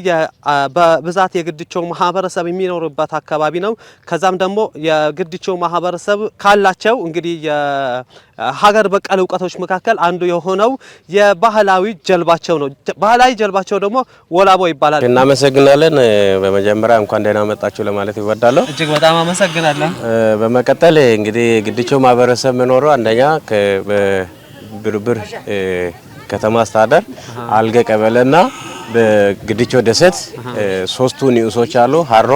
በብዛት የግድቾ ማህበረሰብ የሚኖርበት አካባቢ ነው። ከዛም ደግሞ የግድቾ ማህበረሰብ ካላቸው እንግዲህ የሀገር በቀል እውቀቶች መካከል አንዱ የሆነው የባህላዊ ጀልባቸው ነው። ባህላዊ ጀልባቸው ደግሞ ወላቦ ይባላል። እናመሰግናለን። በመጀመሪያ እንኳን ደህና መጣችሁ ለማለት ይወዳለሁ። እጅግ በጣም አመሰግናለሁ። በመቀጠል እንግዲህ ግድቾ ማህበረሰብ የሚኖረው አንደኛ ብርብር ከተማ አስተዳደር አልጌ ቀበሌና በግድቾ ደሴት 3ቱ ንዑሶች አሉ። ሀሮ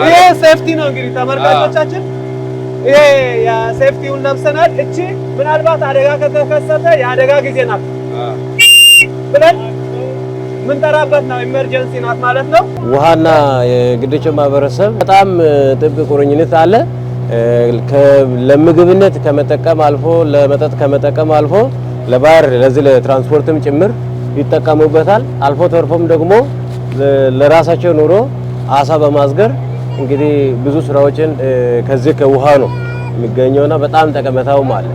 ይሄ ሴፍቲ ነው እንግዲህ ተመልካቾቻችን፣ ይሄ የሴፍቲውን ለብሰናል። እቺ ምናልባት አደጋ ከተከሰተ የአደጋ ጊዜ ናት ብለን ምንጠራበት ነው፣ ኢመርጀንሲ ናት ማለት ነው። ውሃና የግድቾ ማህበረሰብ በጣም ጥብቅ ቁርኝነት አለ። ለምግብነት ከመጠቀም አልፎ ለመጠጥ ከመጠቀም አልፎ ለባህር ለዚህ ለትራንስፖርትም ጭምር ይጠቀሙበታል። አልፎ ተርፎም ደግሞ ለራሳቸው ኑሮ አሳ በማስገር እንግዲህ ብዙ ስራዎችን ከዚህ ከውሃ ነው የሚገኘውና በጣም ጠቀሜታውም አለ።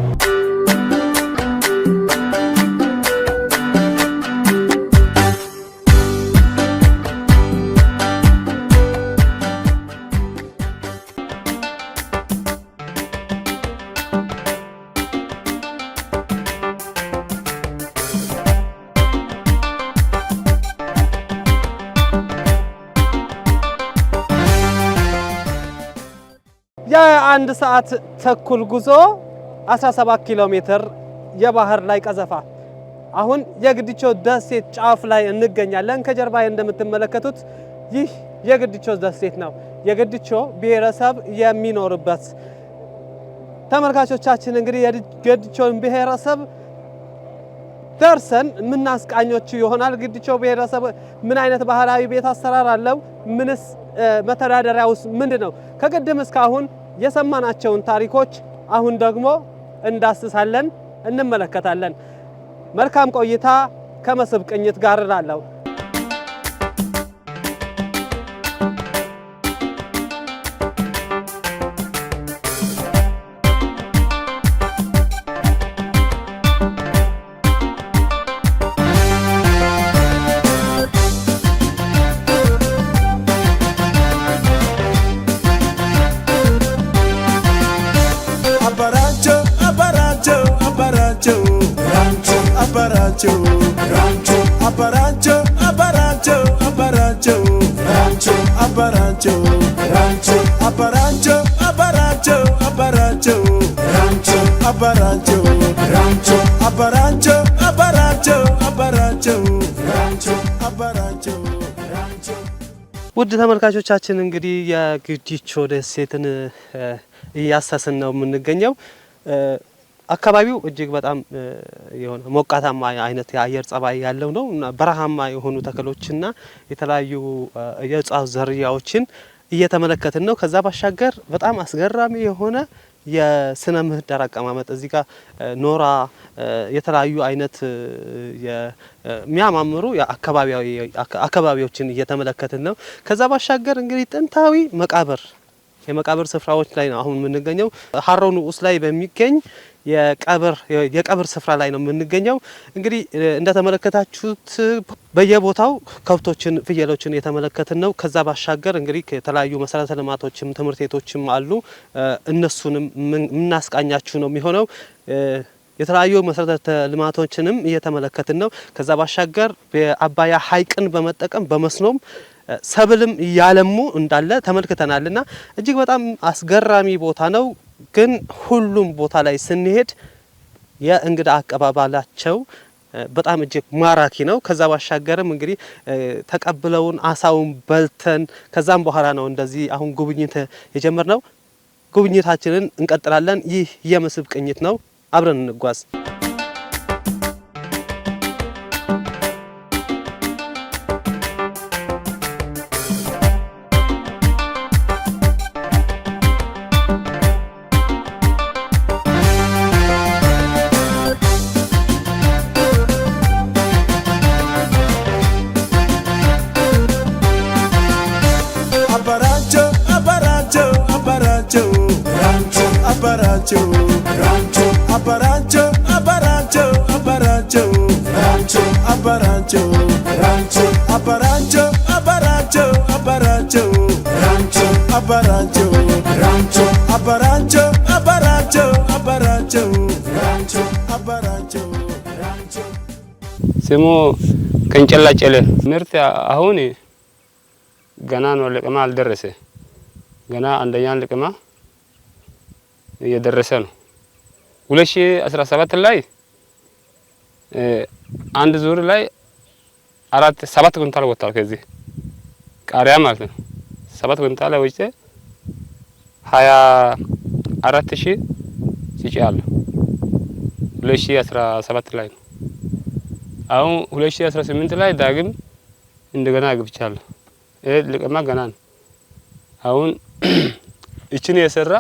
የአንድ ሰዓት ተኩል ጉዞ 17 ኪሎ ሜትር የባህር ላይ ቀዘፋ። አሁን የግድቾ ደሴት ጫፍ ላይ እንገኛለን። ከጀርባዬ እንደምትመለከቱት ይህ የግድቾ ደሴት ነው፣ የግድቾ ብሔረሰብ የሚኖርበት። ተመልካቾቻችን እንግዲህ የግድቾን ብሔረሰብ ደርሰን ምናስቃኞቹ ይሆናል። ግድቾ ብሔረሰብ ምን አይነት ባህላዊ ቤት አሰራር አለው? ምንስ መተዳደሪያውስ ምንድነው? ከቅድም እስካሁን የሰማናቸውን ታሪኮች አሁን ደግሞ እንዳስሳለን፣ እንመለከታለን። መልካም ቆይታ ከመስህብ ቅኝት ጋር እላለሁ። Abaracho, ውድ ተመልካቾቻችን እንግዲህ የግዲቾ ደሴትን እያሳስን ነው የምንገኘው። አካባቢው እጅግ በጣም የሆነ ሞቃታማ አይነት የአየር ጸባይ ያለው ነው እና በረሃማ የሆኑ ተክሎችና የተለያዩ የእጽዋት ዝርያዎችን እየተመለከትን ነው። ከዛ ባሻገር በጣም አስገራሚ የሆነ የስነ ምህዳር አቀማመጥ እዚህ ጋር ኖራ የተለያዩ አይነት የሚያማምሩ አካባቢዎችን እየተመለከትን ነው። ከዛ ባሻገር እንግዲህ ጥንታዊ የመቃብር ስፍራዎች ላይ ነው አሁን የምንገኘው። ሀሮ ንዑስ ላይ በሚገኝ የቀብር ስፍራ ላይ ነው የምንገኘው። እንግዲህ እንደተመለከታችሁት በየቦታው ከብቶችን፣ ፍየሎችን የተመለከትን ነው። ከዛ ባሻገር እንግዲህ የተለያዩ መሰረተ ልማቶችም ትምህርት ቤቶችም አሉ። እነሱንም የምናስቃኛችሁ ነው የሚሆነው። የተለያዩ መሰረተ ልማቶችንም እየተመለከትን ነው። ከዛ ባሻገር የአባያ ሐይቅን በመጠቀም በመስኖም ሰብልም እያለሙ እንዳለ ተመልክተናልና እጅግ በጣም አስገራሚ ቦታ ነው። ግን ሁሉም ቦታ ላይ ስንሄድ የእንግዳ አቀባበላቸው በጣም እጅግ ማራኪ ነው። ከዛ ባሻገርም እንግዲህ ተቀብለውን አሳውን በልተን ከዛም በኋላ ነው እንደዚህ አሁን ጉብኝት የጀመርነው። ጉብኝታችንን እንቀጥላለን። ይህ የመስህብ ቅኝት ነው። አብረን እንጓዝ። ስሙ ከንጨላጨለ ምርት አሁን ገና ነው። ለቅማ አልደረሰ። ገና አንደኛ ለቅማ እየደረሰ ነው። 2017 ላይ አንድ ዙር ላይ 7 ኩንታል ወጣው። ከዚህ ቃሪያ ማለት ነው 7 ኩንታል ወጭ 24000 ሲጫለሁ 2017 ላይ ነው። አሁን 2018 ላይ ዳግም እንደገና ገብቻለሁ። ለቅማ ገና ነው። አሁን እቺን የሰራ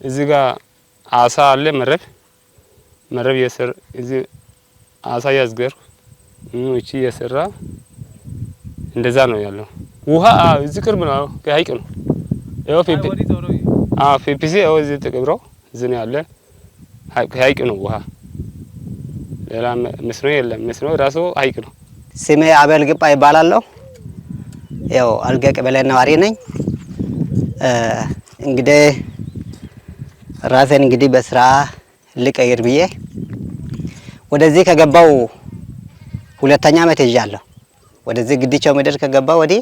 እዚህ ጋር አሳ አለ። መረብ የሰራ እዚህ አሳ ያዝገር እቺ የሰራ እንደዛ ነው ያለው። ውሃ እዚህ ቅርብ ነው፣ ከሐይቅ ነው። ያው ፒፒሲ እዚህ ተቀብሮ እዚህ ነው ያለ። ከሐይቅ ነው ውሃ፣ ሌላ መስኖ የለም። መስኖ ራሱ ሐይቅ ነው። ስሜ አበል ግባ ይባላለሁ። ያው አልገ ቀበሌ ነዋሪ ነኝ። እንግዲህ ራሴን እንግዲህ በስራ ልቀይር ብዬ ወደዚህ ከገባው 2ኛ ዓመት ይዣለሁ። ወደዚህ ግዲቾ ምድር ከገባው ወዲህ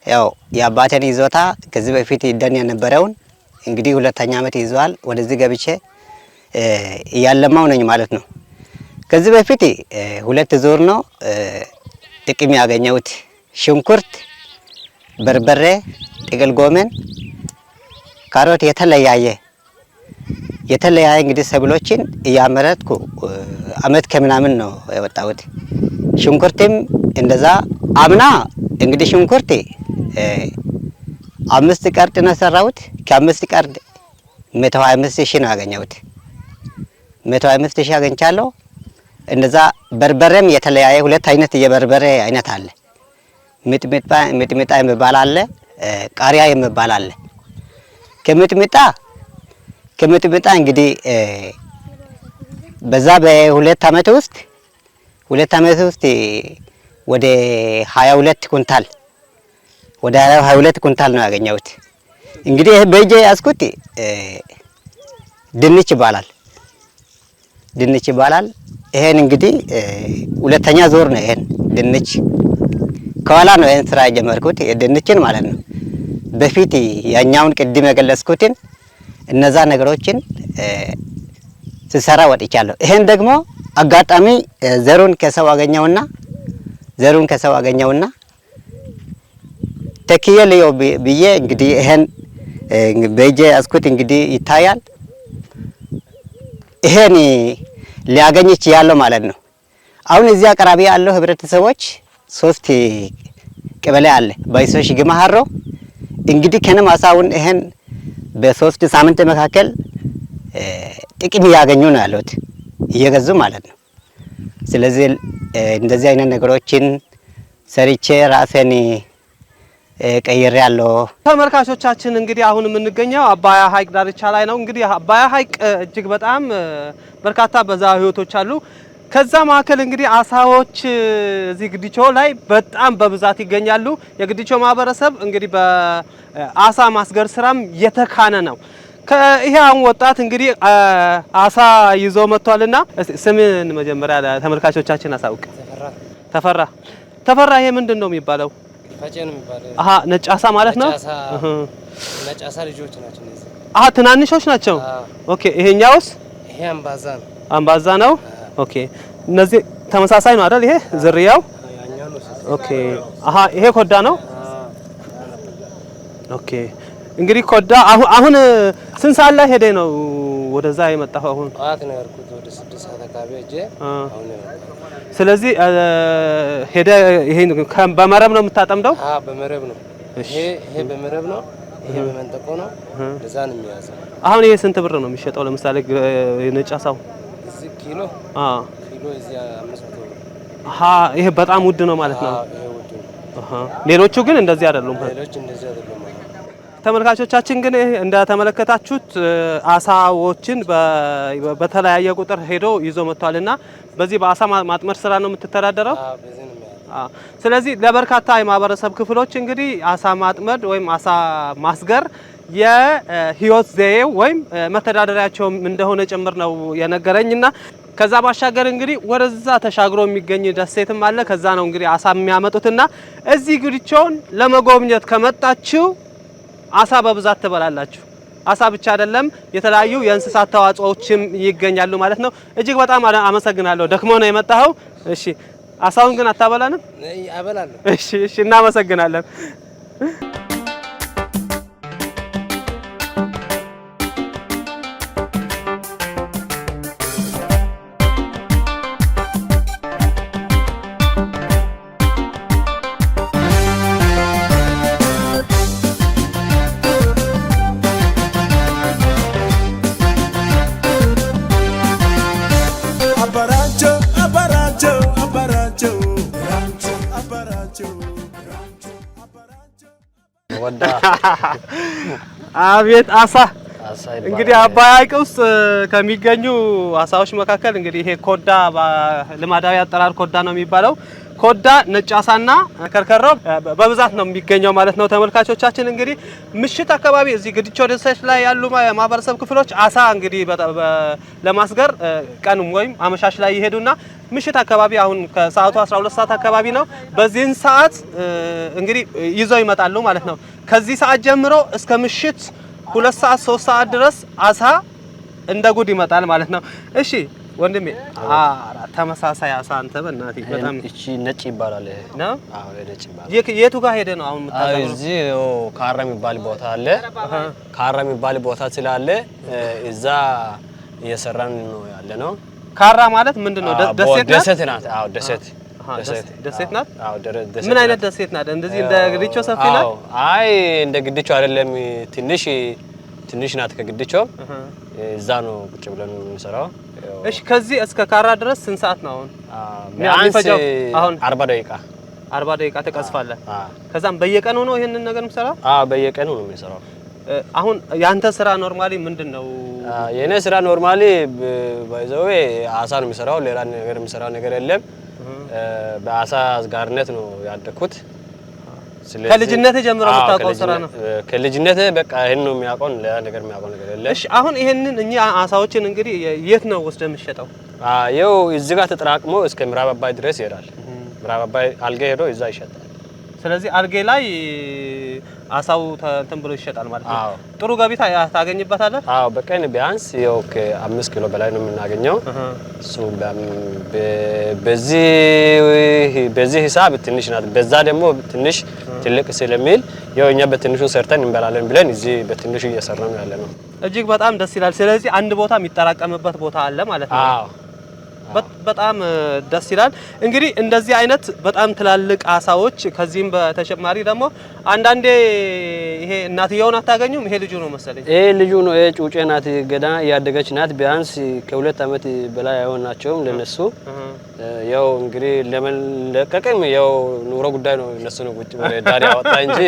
ያው የአባቴን ይዞታ ከዚህ በፊት ይደን የነበረውን እንግዲህ 2ኛ ዓመት ይዟል። ወደዚህ ገብቼ እያለማው ነኝ ማለት ነው። ከዚህ በፊት 2 ዙር ነው ጥቅም ያገኘሁት። ሽንኩርት፣ በርበሬ፣ ጥቅል ጎመን፣ ካሮት የተለያየ እንግዲህ ሰብሎችን እያመረትኩ አመት ከምናምን ነው የወጣሁት። ሽንኩርትም እንደዛ አምና እንግዲህ ሽንኩርት 5 ቀርጥ ነው ሰራሁት። ከ5 ቀርጥ 125,000 ነው ያገኘሁት። 125,000 አገኝቻለሁ። እንደዛ በርበሬም የተለያየ 2 አይነት የበርበሬ አይነት አለ። ሚጥሚጣ የሚባል አለ፣ ቃሪያ የሚባል አለ። ከሚጥሚጣ እንግዲህ በዛ በ2 ዓመት ውስጥ ወደ 22 ኩንታል ነው ያገኘሁት። እንግዲህ በእጄ ያዝኩት ድንች ይባላል። ይሄን እንግዲህ 2ኛ ዙር ነው። ይሄን ድንች ከኋላ ነው ይሄን ስራ የጀመርኩት የድንችን ማለት ነው። በፊት ያኛውን ቅድም የገለጽኩትን እነዛ ነገሮችን ስሰራ ወጥቻለሁ። ይሄን ደግሞ አጋጣሚ ዘሩን ከሰው አገኘውና ተክዬ ልየው ብዬ እንግዲህ ይሄን በእጄ ያዝኩት እንግዲህ ይታያል። ይሄን ሊያገኝ ይችላል ማለት ነው። አሁን እዚህ አቅራቢ ያለው ህብረተሰቦች 3 ቀበሌ አለ ባይሶሽ ግማሃሮ እንግዲህ ከነም አሳውን ይሄን በ3 ሳምንት መካከል ጥቅም ያገኙ ነው ያሉት እየገዙ ማለት ነው። ስለዚህ እንደዚህ አይነት ነገሮችን ሰርቼ ራሴን ቀይሬ ያለው ተመልካቾቻችን እንግዲህ አሁን የምንገኘው አባያ ሐይቅ ዳርቻ ላይ ነው። እንግዲህ አባያ ሐይቅ እጅግ በጣም በርካታ በዛ ህይወቶች አሉ። ከዛ ማከል እንግዲህ አሳዎች እዚህ ግዲቾ ላይ በጣም በብዛት ይገኛሉ። የግዲቾ ማህበረሰብ እንግዲህ በአሳ ማስገር ስራም የተካነ ነው። ይሄ አሁን ወጣት እንግዲህ አሳ ይዞ መጥቷልና ስምን መጀመሪያ ተመልካቾቻችን አሳውቅ። ተፈራ ይሄ ምንድን ነው የሚባለው? ፈጬ ነው የሚባለው። አሃ ነጭ አሳ ማለት ነው። ነጭ አሳ ልጆች ናቸው እነዚህ። አሃ ትናንሾች ናቸው። ኦኬ ይሄኛውስ? ይሄ አምባዛ ነው። አምባዛ ነው። ኦኬ እነዚህ ተመሳሳይ ነው አይደል? ይሄ ዝርያው። ኦኬ አሃ ይሄ ኮዳ ነው። ኦኬ እንግዲህ ኮዳ አሁን ስንት ሰዓት ላይ ሄደ ነው ወደዛ የመጣው? አሁን አት ነው ያርኩት ወደ 6 ሰዓት አካባቢ እጄ አሁን። ስለዚህ ሄደ ይሄ በመረብ ነው የምታጠምደው? በመረብ ነው። ይሄ በመረብ ነው። ይሄ በመንጠቆ ነው። ለዛ ነው የሚያዘው። አሁን ይሄ ስንት ብር ነው የሚሸጠው? ለምሳሌ ነጭ አሳው እዚህ ኪሎ እዚህ 500 ብር። ይሄ በጣም ውድ ነው ማለት ነው። ይሄ ውድ ነው። ሌሎቹ ግን እንደዚህ አይደሉም። ሌሎች እንደዚህ አይደሉም። ተመልካቾቻችን ግን እንደተመለከታችሁት አሳዎችን በተለያየ ቁጥር ሄዶ ይዞ መጥቷልና በዚህ በአሳ ማጥመድ ስራ ነው የምትተዳደረው? ስለዚህ ለበርካታ የማህበረሰብ ክፍሎች እንግዲህ አሳ ማጥመድ ወይም አሳ ማስገር የህይወት ዘዬው ወይም መተዳደሪያቸው እንደሆነ ጭምር ነው የነገረኝና ከዛ ባሻገር እንግዲህ ወደዛ ተሻግሮ የሚገኝ ደሴትም አለ። ከዛ ነው እንግዲህ አሳ የሚያመጡትና እዚህ ግዲቾን ለመጎብኘት ከመጣችሁ አሳ በብዛት ትበላላችሁ። አሳ ብቻ አይደለም የተለያዩ የእንስሳት ተዋጽኦዎችም ይገኛሉ ማለት ነው። እጅግ በጣም አመሰግናለሁ። ደክሞ ነው የመጣኸው። እሺ አሳውን ግን አታበላንም? አበላለሁ። እሺ እናመሰግናለን። አቤት አሳ እንግዲህ አባይ ሐይቅ ውስጥ ከሚገኙ አሳዎች መካከል እንግዲህ ይሄ ኮዳ ልማዳዊ አጠራር ኮዳ ነው የሚባለው። ኮዳ ነጭ አሳና ከርከሮ በብዛት ነው የሚገኘው ማለት ነው። ተመልካቾቻችን እንግዲህ ምሽት አካባቢ እዚህ ግዲቾ ደሴት ላይ ያሉ ማህበረሰብ ክፍሎች አሳ እንግዲህ ለማስገር ቀን ወይም አመሻሽ ላይ ይሄዱና ምሽት አካባቢ አሁን ከሰዓቱ 12 ሰዓት አካባቢ ነው። በዚህን ሰዓት እንግዲህ ይዘው ይመጣሉ ማለት ነው። ከዚህ ሰዓት ጀምሮ እስከ ምሽት 2 ሰዓት 3 ሰዓት ድረስ አሳ እንደ ጉድ ይመጣል ማለት ነው። እሺ ወንድሜ ተመሳሳይ አሳ አንተ በእናትህ በጣም እቺ ነጭ ይባላል ነው? አዎ ነጭ ይባላል። የቱ ጋር ሄደ ነው አሁን የምታደርገው? እዚህ ካራ የሚባል ቦታ አለ። ካራ የሚባል ቦታ ስላለ እዛ እየሰራን ነው ያለ ነው። ካራ ማለት ምንድነው? ደሴት ናት። አዎ ደሴት ናት። አዎ ደሴት። ምን አይነት ደሴት ናት? እንደዚህ እንደ ግዲቾ ሰፊ ናት? አዎ አይ እንደ ግዲቾ አይደለም። ትንሽ ናት ከግዲቾ። እዛ ነው ቁጭ ብለን የምንሰራው። እሺ ከዚህ እስከ ካራ ድረስ ስንት ሰዓት ነው አሁን? አሁን 40 ደቂቃ 40 ደቂቃ ተቀስፋለህ። ከዛም በየቀኑ ነው ይሄንን ነገር የምሰራው? በየቀኑ ነው የምሰራው። አሁን ያንተ ስራ ኖርማሊ ምንድነው? የኔ ስራ ኖርማሊ ባይዘው አሳ ነው የምሰራው። ሌላ ነገር የምሰራው ነገር የለም። በአሳ አስጋሪነት ነው ያደኩት። ከልጅነት ጀምሮ የምታውቀው ስራ ነው? ከልጅነት በቃ ይሄን ነው የሚያውቀው። ሌላ ነገር የሚያውቀው ነገር የለም። እሺ አሁን ይሄንን እኛ አሳዎችን እንግዲህ የት ነው ወስደህ የምትሸጠው? ይኸው እዚህ ጋር ተጠራቅሞ እስከ ምዕራብ አባይ ድረስ ይሄዳል። ምዕራብ አባይ አልጋ ሄዶ እዛ ይሸጣል። ስለዚህ አልጌ ላይ አሳው እንትን ብሎ ይሸጣል ማለት ነው። ጥሩ ገቢ ታገኝበታለህ? አዎ በቀን ቢያንስ ያው ከ5 ኪሎ በላይ ነው የምናገኘው። እሱ በዚህ ሂሳብ ትንሽ ናት። በዛ ደግሞ ትንሽ ትልቅ ስለሚል ያው እኛ በትንሹ ሰርተን እንበላለን ብለን እዚህ በትንሹ እየሰራን ያለ ነው። እጅግ በጣም ደስ ይላል። ስለዚህ አንድ ቦታ የሚጠራቀምበት ቦታ አለ ማለት ነው። አዎ በጣም ደስ ይላል። እንግዲህ እንደዚህ አይነት በጣም ትላልቅ አሳዎች ከዚህም በተጨማሪ ደግሞ አንዳንዴ ይሄ እናትየውን አታገኙም? ይሄ ልጁ ነው መሰለኝ። ይሄ ልጁ ነው። ይሄ ጩጬ ናት፣ ገና ያደገች ናት። ቢያንስ ከ2 አመት በላይ አይሆናቸውም ለነሱ። ያው እንግዲህ ለመለቀቅም ያው ኑሮ ጉዳይ ነው። እነሱ ነው ቁጭ ብለው ዳር ያወጣ እንጂ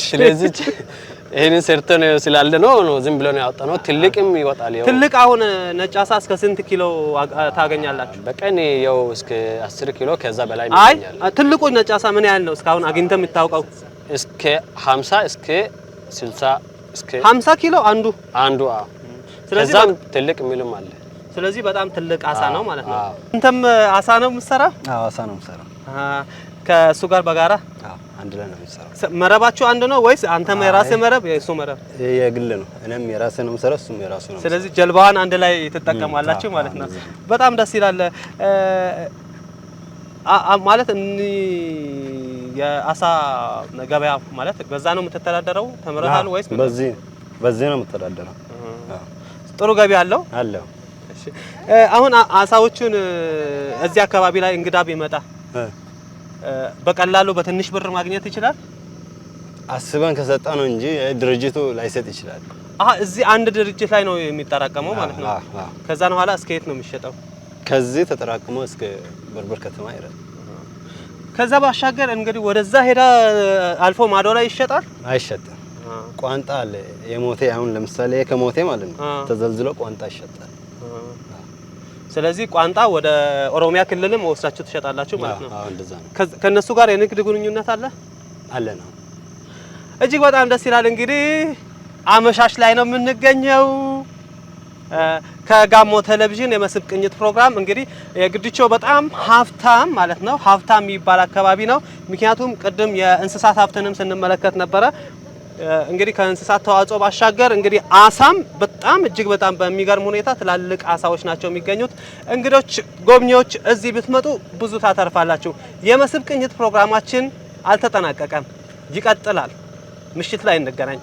ስለዚህ ይሄንን ሰርተን ስላለ ነው ዝም ብሎ ነው ያወጣነው። ትልቅም ይወጣል። ያው ትልቅ አሁን ነጭ አሳ እስከ ስንት ኪሎ ታገኛላችሁ? በቀን ያው እስከ 10 ኪሎ ከዛ በላይ ይገኛል። አይ ትልቁ ነጭ አሳ ምን ያህል ነው እስካሁን አግኝተህ የምታውቀው? እስከ 50 እስከ 60 እስከ 50 ኪሎ አንዱ። ስለዚህ ትልቅ የሚልም አለ። ስለዚህ በጣም ትልቅ አሳ ነው ማለት ነው። አንተም አሳ ነው የምትሰራው? አዎ አሳ ነው የምሰራው። ከእሱ ጋር በጋራ? አዎ አንድ ላይ ነው የምሰራው። መረባችሁ አንድ ነው ወይስ አንተም የራስህ መረብ የእሱ መረብ? የግል ነው። እኔም የራሴ ነው የምሰራው፣ እሱም የራሱ ነው። ስለዚህ ጀልባዋን አንድ ላይ ትጠቀማላችሁ ማለት ነው። በጣም ደስ ይላል። ማለት የአሳ ገበያ ማለት በዛ ነው የምትተዳደረው? ተምረሃል ወይስ? በዚህ ነው የምትተዳደረው። ጥሩ ገቢ አለው? አለው። እሺ አሁን አሳዎቹን እዚህ አካባቢ ላይ እንግዳ ቢመጣ በቀላሉ በትንሽ ብር ማግኘት ይችላል? አስበን ከሰጣ ነው እንጂ ድርጅቱ ላይሰጥ ይችላል። እዚህ አንድ ድርጅት ላይ ነው የሚጠራቀመው ማለት ነው። ከዛ በኋላ እስከ የት ነው የሚሸጠው? ከዚህ ተጠራቅሞ እስከ በርበር ከተማ ይራል። ከዛ ባሻገር እንግዲህ ወደዛ ሄዳ አልፎ ማዶ ላይ ይሸጣል? አይሸጥም። ቋንጣ አለ የሞቴ አሁን ለምሳሌ ከሞቴ ማለት ነው ተዘልዝሎ ቋንጣ ይሸጣል። ስለዚህ ቋንጣ ወደ ኦሮሚያ ክልልም ወስዳችሁ ትሸጣላችሁ ማለት ነው። አዎ እንደዛ ነው። ከነሱ ጋር የንግድ ግንኙነት አለ ነው። እጅግ በጣም ደስ ይላል። እንግዲህ አመሻሽ ላይ ነው የምንገኘው። ከጋሞ ቴሌቪዥን የመስህብ ቅኝት ፕሮግራም እንግዲህ የግድቾ በጣም ሀብታም ማለት ነው ሀብታም የሚባል አካባቢ ነው። ምክንያቱም ቅድም የእንስሳት ሀብትንም ስንመለከት ነበረ። እንግዲህ ከእንስሳት ተዋጽኦ ባሻገር እንግዲህ አሳም በጣም እጅግ በጣም በሚገርም ሁኔታ ትላልቅ አሳዎች ናቸው የሚገኙት። እንግዶች ጎብኚዎች እዚህ ብትመጡ ብዙ ታተርፋላችሁ። የመስህብ ቅኝት ፕሮግራማችን አልተጠናቀቀም፣ ይቀጥላል። ምሽት ላይ እንገናኝ።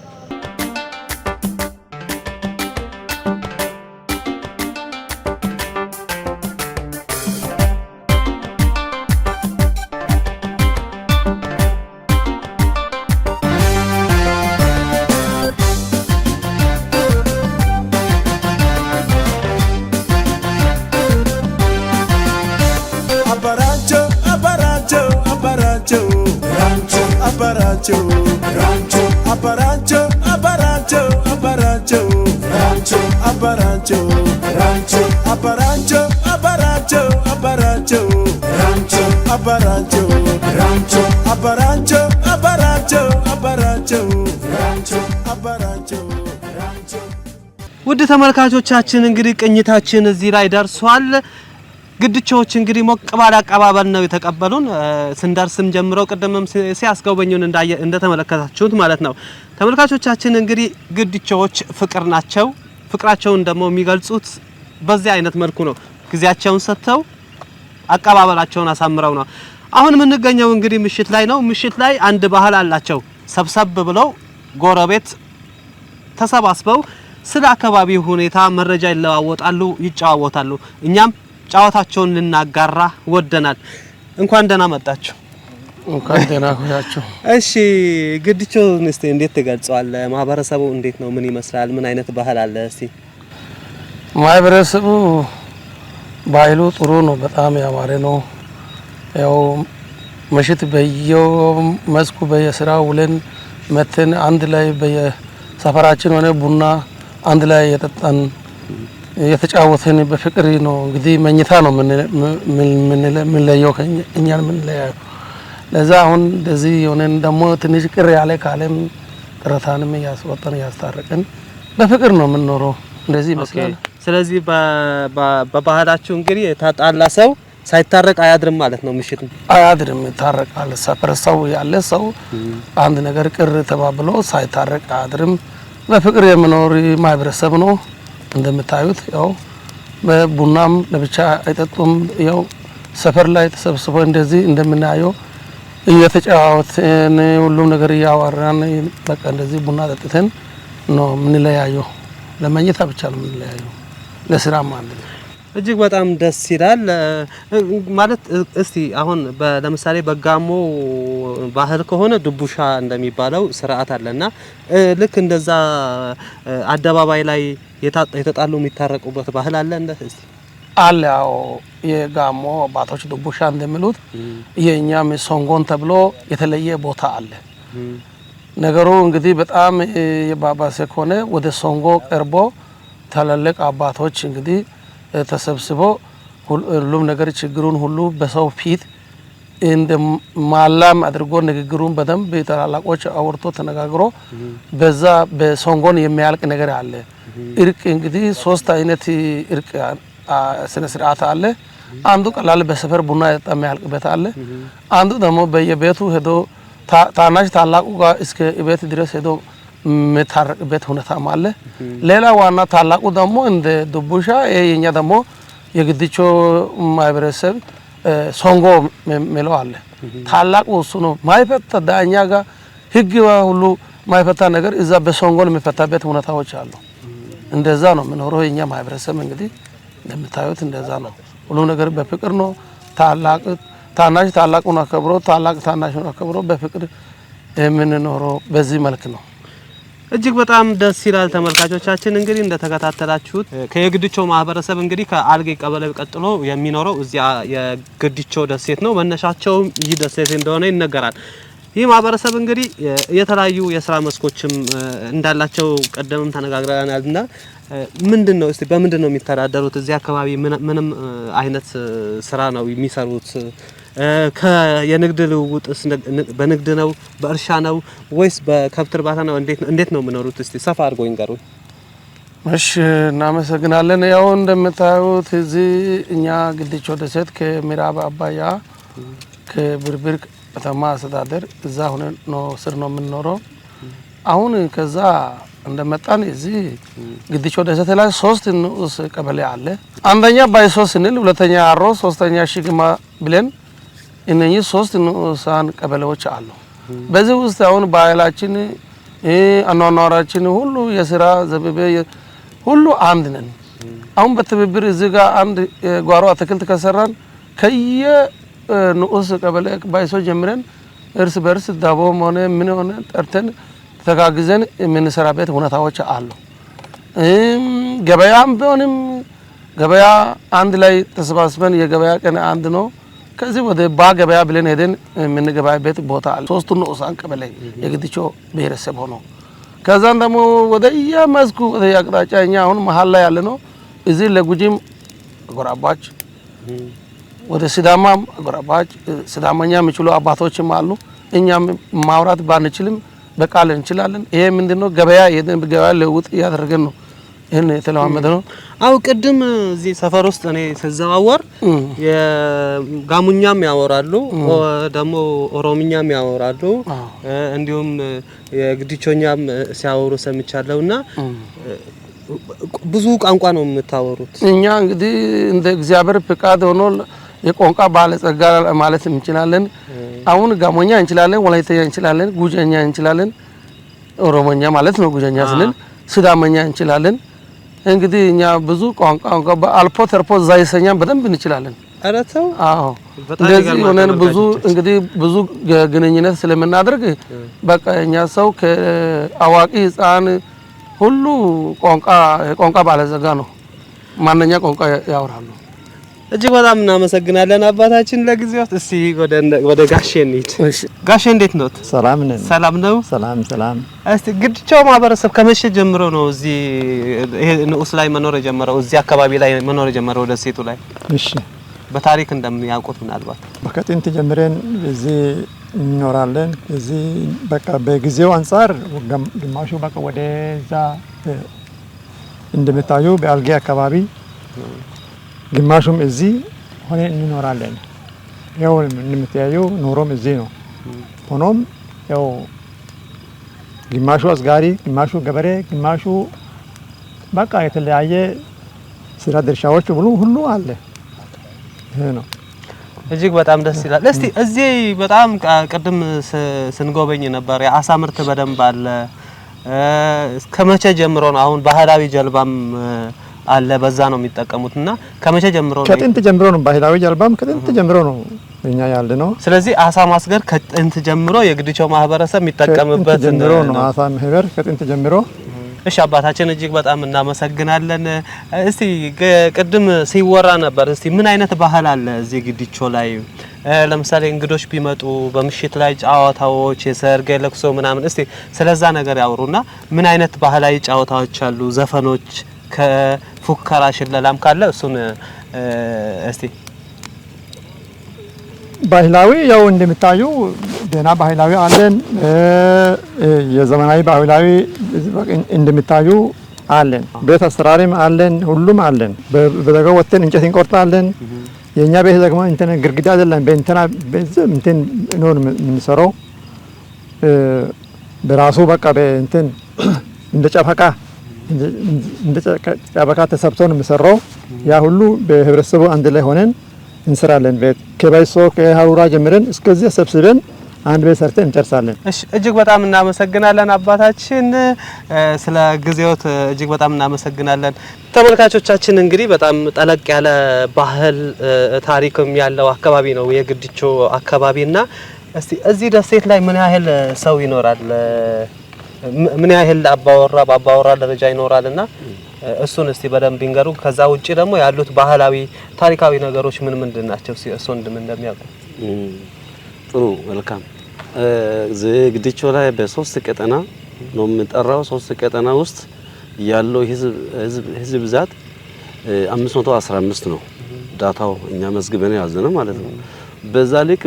ውድ ተመልካቾቻችን እንግዲህ ቅኝታችን እዚህ ላይ ደርሷል። ግድቾች እንግዲህ ሞቅ ባለ አቀባበል ነው የተቀበሉን። ስንደርስም ጀምሮ ቅድምም ሲያስጎበኙን እንደተመለከታችሁት ማለት ነው። ተመልካቾቻችን እንግዲህ ግድቾች ፍቅር ናቸው። ፍቅራቸውን ደግሞ የሚገልጹት በዚህ አይነት መልኩ ነው። ጊዜያቸውን ሰጥተው አቀባበላቸውን አሳምረው ነው። አሁን የምንገኘው እንግዲህ ምሽት ላይ ነው። ምሽት ላይ አንድ ባህል አላቸው። ሰብሰብ ብለው ጎረቤት ተሰባስበው ስለ አካባቢው ሁኔታ መረጃ ይለዋወጣሉ፣ ይጫወታሉ። እኛም ጫዋታቸውን ልናጋራ ወደናል። እንኳን ደህና መጣችሁ። እንኳን ደህና ሆያችሁ። እሺ ግድቾን እስቲ እንዴት ትገልጸዋለህ? ማህበረሰቡ እንዴት ነው? ምን ይመስላል? ምን አይነት ባህል አለ? እስቲ ማህበረሰቡ ባህሉ ጥሩ ነው፣ በጣም ያማረ ነው። ያው ምሽት በየመስኩ በየስራው ውለን መተን አንድ ላይ በየሰፈራችን ሆነ ቡና አንድ ላይ የጠጣን የተጫወተን በፍቅር ነው። እንግዲህ መኝታ ነው ምን ለየው እኛን ምን ለያው። ለዛ አሁን እንደዚህ የሆነን ደግሞ ትንሽ ቅር ያለ ካለም ቅረታንም ያስወጣን ያስታረቀን በፍቅር ነው የምንኖረው። እንደዚህ ይመስላል። ስለዚህ በባህላችሁ እንግዲህ የታጣላ ሰው ሳይታረቅ አያድርም ማለት ነው። ምሽት አያድርም፣ ይታረቃል። ሰፈር ሰው ያለ ሰው አንድ ነገር ቅር ተባብሎ ሳይታረቅ አያድርም። በፍቅር የሚኖር ማህበረሰብ ነው። እንደምታዩት ያው ቡናም ለብቻ አይጠጡም። ያው ሰፈር ላይ ተሰብስበው እንደዚህ እንደምናየው እየተጫወትን ሁሉም ነገር እያወራን በቃ እንደዚህ ቡና ጠጥተን ነው የምንለያየው። ለመኝታ ብቻ ነው የምንለያየው፣ ለስራም አንድ ነው። እጅግ በጣም ደስ ይላል። ማለት እስቲ አሁን ለምሳሌ በጋሞ ባህል ከሆነ ድቡሻ እንደሚባለው ስርዓት አለና ልክ እንደዛ አደባባይ ላይ የተጣሉ የሚታረቁበት ባህል አለ እንደ እስቲ አለ። ያው የጋሞ አባቶች ድቡሻ እንደሚሉት የኛም ሶንጎን ተብሎ የተለየ ቦታ አለ። ነገሩ እንግዲህ በጣም የባባሰ ከሆነ ወደ ሶንጎ ቀርቦ ታላላቅ አባቶች እንግዲህ ተሰብስበው ሁሉም ነገር ችግሩን ሁሉ በሰው ፊት እንደ ማላም አድርጎ ንግግሩን በደንብ ታላላቆች አወርቶ ተነጋግሮ በዛ በሶንጎን የሚያልቅ ነገር አለ። እርቅ እንግዲህ 3 አይነት እርቅ ስነ ስርዓት አለ። አንዱ ቀላል በሰፈር ቡና የጠጣ የሚያልቅበት አለ። አንዱ ደግሞ በየቤቱ ሄዶ ታናሽ ታላቁ ጋር እስከ ቤት ድረስ ሄዶ መታረቅበት ሁኔታም አለ። ሌላ ዋና ታላቁ ደግሞ እንደ ድቡሻ የኛ ደግሞ የግድቾ ማህበረሰብ ሶንጎ የሚለው አለ። ታላቁ እሱ ነው። ማይፈታ ዳኛ ጋር ህግ ሁሉ ማይፈታ ነገር እዛ በሶንጎ የሚፈታበት ሁኔታዎች አሉ። እንደዛ ነው የምኖረው የኛ ማህበረሰብ። እንግዲህ እንደምታዩት እንደዛ ነው። ሁሉ ነገር በፍቅር ነው። ታናሽ ታላቁን አከብሮ ታላቅ ታናሹን አከብሮ በፍቅር የምንኖረው በዚህ መልክ ነው። እጅግ በጣም ደስ ይላል። ተመልካቾቻችን እንግዲህ እንደተከታተላችሁት ከየግድቾ ማህበረሰብ እንግዲህ ከአልጌ ቀበሌ ቀጥሎ የሚኖረው እዚያ የግድቾ ደሴት ነው። መነሻቸው ይህ ደሴት እንደሆነ ይነገራል። ይህ ማህበረሰብ እንግዲህ የተለያዩ የስራ መስኮችም እንዳላቸው ቀደምም ተነጋግረናልና ምንድነው እስቲ በምንድነው የሚተዳደሩት? እዚህ አካባቢ ምንም አይነት ስራ ነው የሚሰሩት? የንግድ ልውውጥስ በንግድ ነው በእርሻ ነው ወይስ በከብት እርባታ ነው? እንዴት ነው የሚኖሩት? እስቲ ሰፋ አድርጎ ይንገሩን። እሺ፣ እናመሰግናለን። ያው እንደምታዩት እዚህ እኛ ግድቾ ደሴት ከምዕራብ አባያ ከብርብር ከተማ አስተዳደር እዛ ሆነን ነው ስር ነው የምንኖረው። አሁን ከዛ እንደመጣን እዚህ ግድቾ ደሴት ላይ 3 ንዑስ ቀበሌ አለ። አንደኛ ባይሶ ስንል፣ ሁለተኛ አሮ፣ ሶስተኛ ሽግማ ብለን እነኚህ 3 ንዑሳን ቀበሌዎች አሉ። በዚህ ውስጥ አሁን ባህላችን አኗኗራችን ሁሉ የስራ ዘበበ ሁሉ አንድ ነን። አሁን በትብብር እዚህ ጋር አንድ ጓሮ አትክልት ከሰራን ከየ ንዑስ ቀበሌ ባይሶ ጀምረን እርስ በርስ ዳቦም ሆነ ምን ሆነ ጠርተን ተጋግዘን የምንሰራበት ሁኔታዎች አሉ። ገበያም ቢሆንም ገበያ አንድ ላይ ተሰባስበን የገበያ ቀን አንድ ነው። ከዚህ ወደ ገበያ ብለን ሄደን የምንገባበት ቦታ አለ። 3 ንዑሳን ቀበሌ የግድቾ ብሔረሰብ ሆኖ ከዛን ደግሞ ወደ የመስኩ ወደ አቅጣጫ እኛ አሁን መሀል ላይ ያለ ነው። እዚህ ለጉጂም ጎራባች ወደ ሲዳማም ጎራባች ሲዳማኛ የሚችሉ አባቶችም አሉ። እኛም ማውራት ባንችልም በቃል እንችላለን። ይሄ ምንድነው ገበያ የደን ገበያ ለውጥ ያደረገን ነው። ይሄን የተለማመደ ነው። አው ቅድም እዚህ ሰፈር ውስጥ እኔ ተዘዋወር የጋሙኛም ያወራሉ፣ ደግሞ ኦሮምኛም ያወራሉ፣ እንዲሁም የግድቾኛም ሲያወሩ ሰምቻለሁና ብዙ ቋንቋ ነው የምታወሩት። እኛ እንግዲህ እንደ እግዚአብሔር ፍቃድ ሆኖ የቋንቋ ባለጸጋ ማለት እንችላለን። አሁን ጋሞኛ እንችላለን፣ ወላይተኛ እንችላለን፣ ጉጀኛ እንችላለን። ኦሮሞኛ ማለት ነው ጉጀኛ ስንል፣ ሲዳመኛ እንችላለን። እንግዲህ እኛ ብዙ ቋንቋ አልፎ ተርፎ ዛይሰኛም በደንብ እንችላለን። አረተው አዎ፣ እንደዚህ ሆነን ብዙ እንግዲህ ብዙ ግንኙነት ስለምናደርግ በቃ እኛ ሰው ከአዋቂ ሕፃን ሁሉ ቋንቋ ባለጸጋ ነው። ማንኛ ቋንቋ ያወራሉ። እጅግ በጣም እናመሰግናለን አባታችን ለጊዜው። እስቲ ወደ ጋሼ እንሂድ። ጋሼ እንዴት ነው? ሰላም ነን። ሰላም ነው? ሰላም። እስቲ ግድቾ ማህበረሰብ ከመቼ ጀምሮ ነው እዚህ ይሄ ንዑስ ላይ መኖር የጀመረው? እዚህ አካባቢ ላይ መኖር የጀመረው ደሴቱ ላይ? እሺ፣ በታሪክ እንደሚያውቁት ምናልባት በከጥንት ጀምረን እዚህ እንኖራለን። እዚህ በቃ በጊዜው አንፃር ግማሹ በቃ ወደዛ እንደምታዩ በአልጌ አካባቢ፣ ግማሹም እዚህ ሆነን እንኖራለን። ያው እንደምታዩ ኑሮም እዚህ ነው። ሆኖም ያው ግማሹ አስጋሪ፣ ግማሹ ገበሬ፣ ግማሹ በቃ የተለያየ ስራ ድርሻዎች ሁሉ አለ። ይሄ ነው። እጅግ በጣም ደስ ይላል። እስቲ እዚህ በጣም ቅድም ስንጎበኝ ነበር የአሳ ምርት በደንብ አለ። ከመቼ ጀምሮ ነው አሁን ባህላዊ ጀልባም አለ በዛ ነው የሚጠቀሙትና ከመቼ ጀምሮ ነው? ከጥንት ጀምሮ ነው ባህላዊ ጀልባም ከጥንት ጀምሮ ነው እኛ ያለ ነው። ስለዚህ አሳ ማስገር ከጥንት ጀምሮ የግድቾ ማህበረሰብ የሚጠቀምበት ጀምሮ ነው። አሳ ማህበር ከጥንት ጀምሮ። እሺ አባታችን እጅግ በጣም እናመሰግናለን። እስቲ ቅድም ሲወራ ነበር እስቲ ምን አይነት ባህል አለ እዚህ ግድቾ ላይ? ለምሳሌ እንግዶች ቢመጡ በምሽት ላይ ጨዋታዎች፣ የሰርግ ለቅሶ ምናምን እስቲ ስለዛ ነገር ያወሩና ምን አይነት ባህላዊ ጨዋታዎች አሉ? ዘፈኖች ከፉከራ ሽለላም ካለ እሱን እስቲ። ባህላዊ ያው እንደምታዩ ደና ባህላዊ አለን። የዘመናዊ ባህላዊ እንደምታዩ አለን። ቤት አሰራርም አለን። ሁሉም አለን። በደጋ ወጥተን እንጨት እንቆርጣለን። የኛ ቤት ደግሞ እንትን ግርግዳ አይደለም በእንትና እንትን ነው የምንሰራው። በራሱ በቃ በእንትን እንደ ጨፈቃ ተሰብቶ ነው የሚሰራው። ያ ሁሉ በህብረተሰቡ አንድ ላይ ሆነን እንሰራለን። ቤት ከበይሶ ከሀሩራ ጀምረን እስከዚህ ሰብስበን አንድ ቤት ሰርተን እንጨርሳለን። እሺ እጅግ በጣም እናመሰግናለን አባታችን ስለ ጊዜዎት እጅግ በጣም እናመሰግናለን። ተመልካቾቻችን እንግዲህ በጣም ጠለቅ ያለ ባህል ታሪክም ያለው አካባቢ ነው የግድቾ አካባቢና እስቲ እዚህ ደሴት ላይ ምን ያህል ሰው ይኖራል? ምን ያህል አባወራ በአባወራ ደረጃ ይኖራልና እሱን እስቲ በደንብ ይንገሩ። ከዛ ውጪ ደግሞ ያሉት ባህላዊ ታሪካዊ ነገሮች ምን ምንድን ናቸው? እሱ እንደሚያውቁ። ጥሩ መልካም። ግድቾ ላይ በሶስት ቀጠና ነው የምንጠራው። ሶስት ቀጠና ውስጥ ያለው ህዝብ ብዛት 515 ነው። ዳታው እኛ መዝግበን ያዘነው ማለት ነው። በዛ ልክ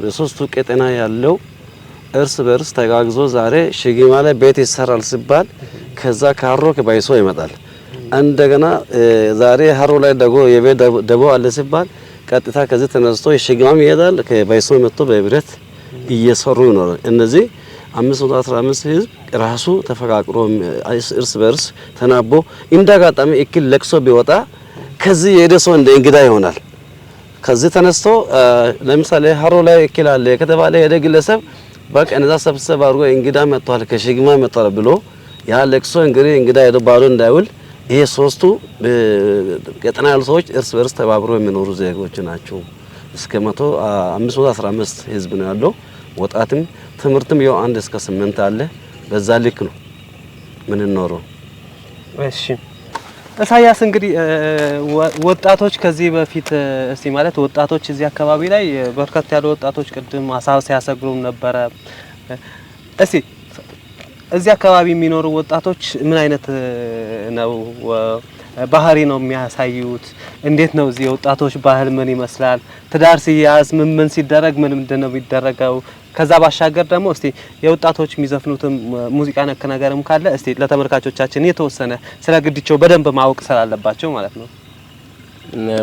በሶስቱ ቀጠና ያለው እርስ በርስ ተጋግዞ ዛሬ ሽግማ ላይ ቤት ይሰራል ሲባል ከዛ ካሮ ከባይሶ ይመጣል። እንደገና ዛሬ ሀሮ ላይ የቤት ደቦ አለ ሲባል ቀጥታ ከዚህ ተነስቶ ሽግማም ይሄዳል። ከባይሶ መጥቶ በብረት እየሰሩ ይኖራል። እነዚህ 515 ህዝብ ራሱ ተፈቃቅሮ እርስ በርስ ተናቦ እንዳጋጣሚ እክል ለቅሶ ቢወጣ ከዚህ የሄደ ሰው እንደ እንግዳ ይሆናል። ከዚህ ተነስቶ ለምሳሌ ሀሮ ላይ እክል አለ ከተባለ የሄደ ግለሰብ በቃ እነዛ ሰብሰብ አድርጎ እንግዳ መጥቷል ከሽግማ መጥቷል ብሎ ያ ለቅሶ እንግዲህ እንግዳ ሄዶ ባዶ እንዳይውል ይሄ ሶስቱ ቀጠና ያሉ ሰዎች እርስ በርስ ተባብሮ የሚኖሩ ዜጎች ናቸው። እስከ 515 ህዝብ ነው ያለው። ወጣትም ትምህርትም ያው 1 እስከ 8 አለ። በዛ ልክ ነው ምን እንኖረው። እሺ ኢሳያስ እንግዲህ ወጣቶች ከዚህ በፊት እስቲ ማለት ወጣቶች እዚህ አካባቢ ላይ በርከት ያሉ ወጣቶች ቅድም ሀሳብ ሲያሰግሩም ነበረ። እስቲ እዚህ አካባቢ የሚኖሩ ወጣቶች ምን አይነት ነው ባህሪ ነው የሚያሳዩት? እንዴት ነው እዚህ የወጣቶች ባህል ምን ይመስላል? ትዳር ሲያዝ ምን ሲደረግ ምንድነው የሚደረገው? ከዛ ባሻገር ደግሞ እስቲ የወጣቶች የሚዘፍኑትም ሙዚቃ ነክ ነገርም ካለ እስቲ ለተመልካቾቻችን የተወሰነ ስለ ግድቾ በደንብ ማወቅ ስላለባቸው ማለት ነው።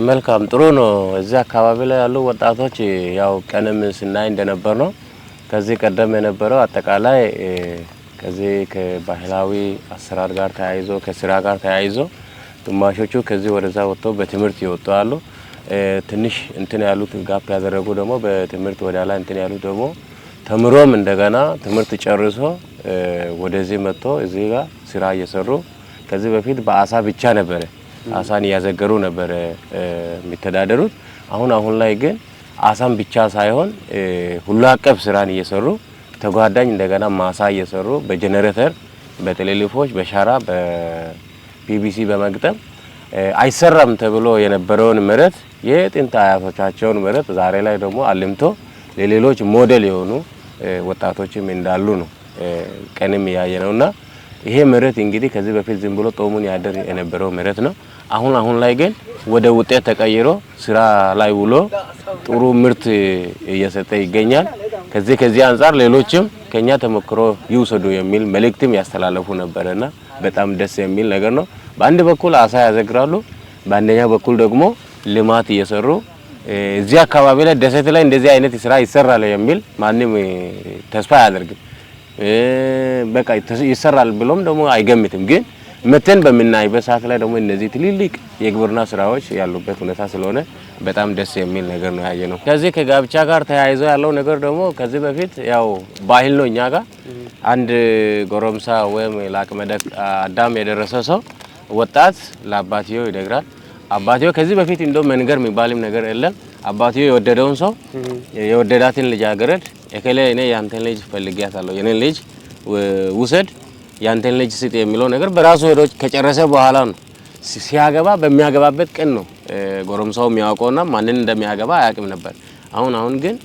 መልካም ጥሩ ነው። እዚህ አካባቢ ላይ ያሉ ወጣቶች ያው ቀንም ስናይ እንደነበር ነው። ከዚህ ቀደም የነበረው አጠቃላይ ከዚህ ከባህላዊ አሰራር ጋር ተያይዞ ከስራ ጋር ተያይዞ ግማሾቹ ከዚህ ወደዛ ወጥቶ በትምህርት ይወጣሉ። ትንሽ እንትን ያሉት ጋፕ ያደረጉ ደግሞ በትምህርት ወዳላ እንትን ያሉት ደግሞ ተምሮም እንደገና ትምህርት ጨርሶ ወደዚህ መጥቶ እዚህ ጋር ስራ እየሰሩ ከዚህ በፊት በአሳ ብቻ ነበረ አሳን እያዘገሩ ነበረ የሚተዳደሩት። አሁን ላይ ግን አሳን ብቻ ሳይሆን ሁሉ አቀፍ ስራን እየሰሩ ተጓዳኝ እንደገና ማሳ እየሰሩ በጀነሬተር በቴሌሊፎች በሻራ በፒቪሲ በመግጠም አይሰራም ተብሎ የነበረውን መሬት የጥንት አያቶቻቸውን መሬት ዛሬ ላይ ደግሞ አልምቶ ለሌሎች ሞዴል የሆኑ ወጣቶችም እንዳሉ ነው ቀንም ያየነውና ይሄ መሬት እንግዲህ ከዚህ በፊት ዝም ብሎ ጦሙን ያደር የነበረው መሬት ነው። አሁን ላይ ግን ወደ ውጤት ተቀይሮ ስራ ላይ ውሎ ጥሩ ምርት እየሰጠ ይገኛል። ከዚህ አንፃር ሌሎችም ከኛ ተሞክሮ ይውሰዱ የሚል መልእክትም ያስተላልፉ ነበርና በጣም ደስ የሚል ነገር ነው። በአንድ በኩል አሳ ያዘግራሉ፣ በአንደኛ በኩል ደግሞ ልማት እየሰሩ እዚህ አካባቢ ላይ ደሴት ላይ እንደዚህ አይነት ስራ ይሰራል የሚል ማንም ተስፋ አያደርግም። በቃ ይሰራል ብሎም ደግሞ አይገምትም። ግን መተን በምናይበት ሰዓት ላይ ደግሞ እነዚህ ትልልቅ የግብርና ስራዎች ያሉበት ሁኔታ ስለሆነ በጣም ደስ የሚል ነገር ነው ያየነው። ከዚህ ከጋብቻ ጋር ተያይዞ ያለው ነገር ደግሞ ከዚህ በፊት ያው ባህል ነው። እኛ ጋር አንድ ጎረምሳ ወይም ለአቅመ አዳም የደረሰ ሰው ወጣት ለአባትየው ይነግራል። አባትየው ከዚህ በፊት እንደው መንገር የሚባልም ነገር የለም። አባትየው የወደደውን ሰው የወደዳትን ልጃገረድ እከሌ እኔ ያንተን ልጅ ፈልጊያታለሁ የኔን ልጅ ውሰድ ያንተን ልጅ ስጥ የሚለው ነገር በራሱ ሄዶ ከጨረሰ በኋላ ነው ሲያገባ በሚያገባበት ቀን ነው ጎረምሳው የሚያውቀውና ማንን እንደሚያገባ አያውቅም ነበር። አሁን ግን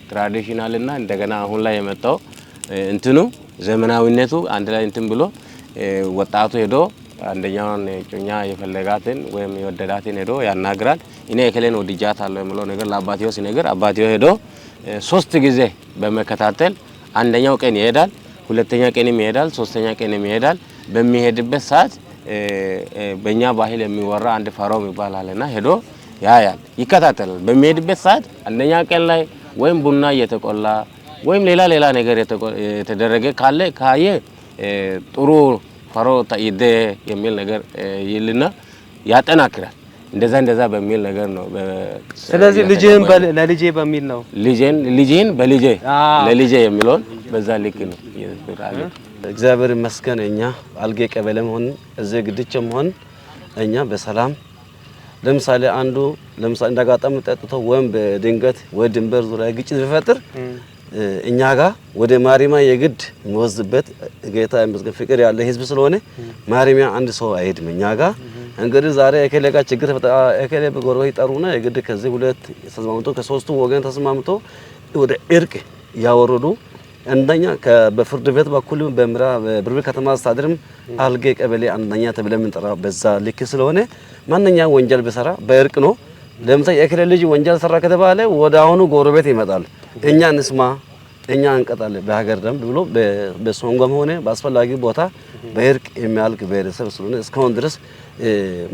ትራዲሽናልና እንደገና አሁን ላይ የመጣው እንትኑ ዘመናዊነቱ አንድ ላይ እንትን ብሎ ወጣቱ ሄዶ አንደኛውን ጮኛ የፈለጋትን ወይም የወደዳትን ሄዶ ያናግራል። እኔ እከሌን ወድጃታለሁ የሚለው ነገር ለአባትየው ሲነግር አባትየው ሄዶ 3 ጊዜ በመከታተል አንደኛው ቀን ይሄዳል፣ ሁለተኛ ቀንም ይሄዳል፣ ሶስተኛ ቀንም ይሄዳል። በሚሄድበት ሰዓት በእኛ ባህል የሚወራ አንድ ፈራው ይባላልና ሄዶ ያያል፣ ይከታተላል። በሚሄድበት ሰዓት አንደኛ ቀን ላይ ወይም ቡና እየተቆላ ወይም ሌላ ነገር የተደረገ ካየ ጥሩ ፈሮ ታይደ የሚል ነገር ይልና ያጠናክራል። እንደዛ በሚል ነገር ነው። ስለዚህ ልጅህን ለልጄ በሚል ነው ልጅህን በልጄ ለልጄ የሚለውን በዛ ልክ ነው። እግዚአብሔር ይመስገን እኛ አልጌ ቀበሌም ሆን እዚህ ግድችም ሆን እኛ በሰላም ለምሳሌ እንዳጋጣሚ ጠጥቶ ወይም በድንገት ወይ ድንበር ዙሪያ ግጭት ቢፈጥር እኛ ጋር ወደ ማሪማ የግድ የሚወስድበት ጌታ ይመስገን ፍቅር ያለ ህዝብ ስለሆነ ማሪማ አንድ ሰው አይሄድም። እኛ ጋር እንግዲህ ዛሬ እከሌ ጋር ችግር እከሌ በጎረቤት ይጠሩና የግድ ከዚህ ሁለት ተስማምቶ ከሶስቱ ወገን ተስማምቶ ወደ እርቅ ያወረዱ አንደኛ በፍርድ ቤት በኩል በብርብር ከተማ አስተዳደርም አልጌ ቀበሌ አንደኛ ተብለን የምንጠራው በዛ ልክ ስለሆነ ማንኛውም ወንጀል ቢሰራ በእርቅ ነው። ለምሳሌ የእከሌ ልጅ ወንጀል ሰራ ከተባለ ወደ አሁኑ ጎረቤት ይመጣል። እኛ እንስማ እኛ እንቀጣለን በሀገር ደንብ ብሎ በሶንጎም ሆነ በአስፈላጊ ቦታ በእርቅ የሚያልቅ ብሔረሰብ ስለሆነ እስካሁን ድረስ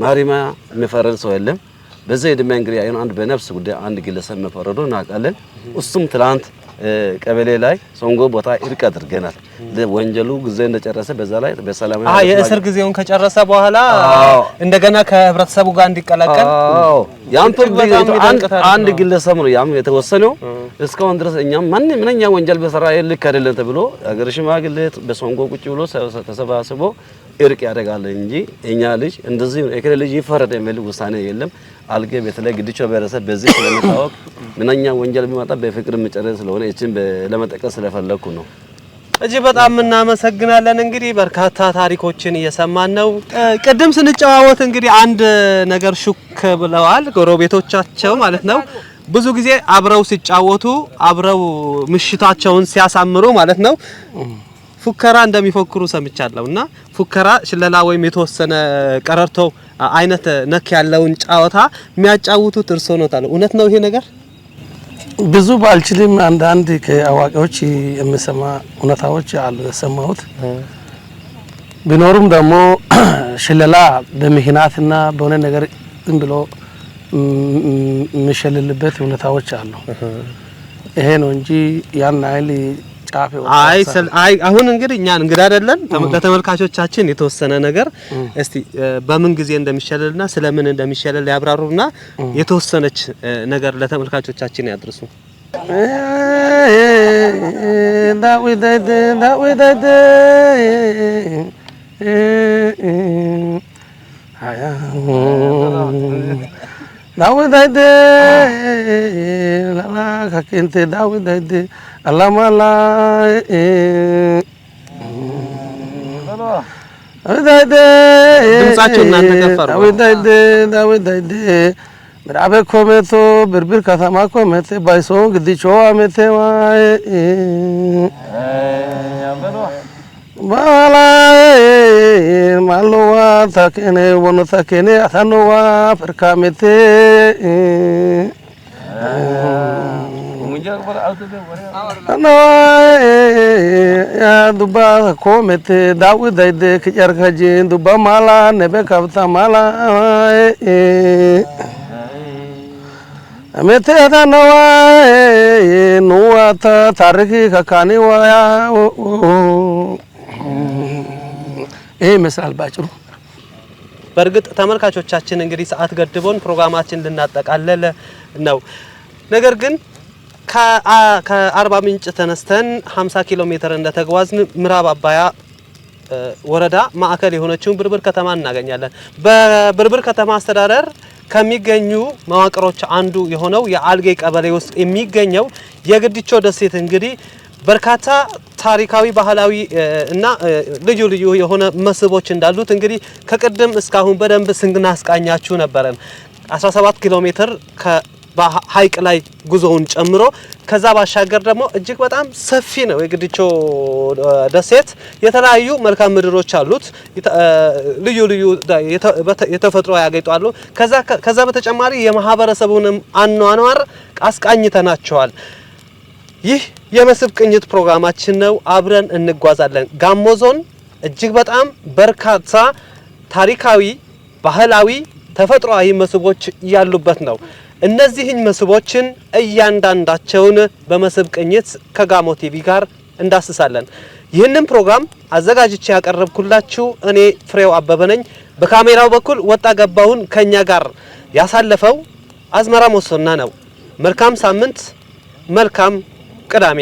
ማሪማ የሚፈረድ ሰው የለም። በዚህ ዕድሜ እንግዲህ አንድ በነፍስ ጉዳይ አንድ ግለሰብ መፈረዱ እናውቃለን። እሱም ትላንት ቀበሌ ላይ ሶንጎ ቦታ እርቅ አድርገናል። ወንጀሉ ጊዜ እንደጨረሰ በዛ ላይ በሰላም የእስር ጊዜውን ከጨረሰ በኋላ እንደገና ከህብረተሰቡ ጋር እንዲቀላቀል ያም አንድ ግለሰብ ነው ያም የተወሰነው። እስካሁን ድረስ እኛም ምንኛ ወንጀል በሰራ ልክ አይደለም ተብሎ አገር ሽማግሌ በሶንጎ ቁጭ ብሎ ተሰባስቦ እርቅ ያደርጋል እንጂ እኛ ልጅ እንደዚህ እከሌ ልጅ ይፈረድ የሚል ውሳኔ የለም። አልጌ በተለይ ግድቾ ብሔረሰብ በዚህ ስለሚታወቅ ምንኛ ወንጀል ቢመጣ በፍቅር የሚጨረስ ስለሆነ እቺን ለመጠቀስ ስለፈለኩ ነው። እጅግ በጣም እናመሰግናለን። እንግዲህ በርካታ ታሪኮችን እየሰማን ነው። ቅድም ስንጨዋወት እንግዲህ አንድ ነገር ሹክ ብለዋል ጎረቤቶቻቸው ማለት ነው። ብዙ ጊዜ አብረው ሲጫወቱ አብረው ምሽታቸውን ሲያሳምሩ ማለት ነው ፉከራ እንደሚፎክሩ ሰምቻለሁና ፉከራ ሽለላ ወይም የተወሰነ ቀረርቶ አይነት ነክ ያለውን ጫወታ የሚያጫውቱት እርሶ ነው ታለው። እውነት ነው ይሄ ነገር? ብዙ ባልችልም አንዳንድ ከአዋቂዎች የምሰማ እውነታዎች አሉ የሰማሁት ቢኖርም ደግሞ ሽለላ በምክንያትና በሆነ ነገር ዝም ብሎ የሚሸልልበት እውነታዎች አሉ። ይሄ ነው እንጂ ያን አይል አይ አሁን እንግዲህ እኛ እንግዳ አይደለን። ለተመልካቾቻችን የተወሰነ ነገር እስቲ በምን ጊዜ እንደሚሸለልና ስለምን እንደሚሸለል ያብራሩና የተወሰነች ነገር ለተመልካቾቻችን ያድርሱ። ዳዊት ላላ ከንተ ዳዊት አላማላ ድምጻቸው እናንተ ከፈሩ ዳዊት ምራበ ኮሜቶ ብርብር ከተማ ኮሜቴ ባይሶ ግዲቾ አመቴ ዋይ ማላ ማሎዋ ታከኔ ወኖ ታከኔ አታኖዋ ፈርካሜቴ ያ ዱባ ኮሜቴ ዳዊት ከጨርከጂን ዱባ ማላ ነበ ካብታ ማላ መተታ ነዋ ኑዋታ ታሪክ ከካኒ ወያ ይሄ ይመስላል ባጭሩ። በእርግጥ ተመልካቾቻችን እንግዲህ ሰዓት ገድቦን ፕሮግራማችን ልናጠቃለል ነው። ነገር ግን ከአርባ ምንጭ ተነስተን 50 ኪሎ ሜትር እንደተጓዝን ምዕራብ አባያ ወረዳ ማዕከል የሆነችውን ብርብር ከተማ እናገኛለን። በብርብር ከተማ አስተዳደር ከሚገኙ መዋቅሮች አንዱ የሆነው የአልጌ ቀበሌ ውስጥ የሚገኘው የግድቾ ደሴት እንግዲህ በርካታ ታሪካዊ፣ ባህላዊ እና ልዩ ልዩ የሆነ መስህቦች እንዳሉት እንግዲህ ከቅድም እስካሁን በደንብ ስናስቃኛችሁ ነበረን። 17 ኪሎ ሜትር ሀይቅ ላይ ጉዞውን ጨምሮ ከዛ ባሻገር ደግሞ እጅግ በጣም ሰፊ ነው የግድቾ ደሴት። የተለያዩ መልካም ምድሮች አሉት፣ ልዩ ልዩ የተፈጥሮ ያጌጧሉ። ከዛ በተጨማሪ የማህበረሰቡንም አኗኗር አስቃኝተናቸዋል። ይህ የመስህብ ቅኝት ፕሮግራማችን ነው። አብረን እንጓዛለን። ጋሞ ዞን እጅግ በጣም በርካታ ታሪካዊ፣ ባህላዊ፣ ተፈጥሯዊ መስህቦች ያሉበት ነው። እነዚህን መስህቦችን እያንዳንዳቸውን በመስህብ ቅኝት ከጋሞ ቲቪ ጋር እንዳስሳለን። ይህንን ፕሮግራም አዘጋጅቼ ያቀረብኩላችሁ እኔ ፍሬው አበበ ነኝ። በካሜራው በኩል ወጣ ገባውን ከኛ ጋር ያሳለፈው አዝመራ ሞሶና ነው። መልካም ሳምንት፣ መልካም ቅዳሜ።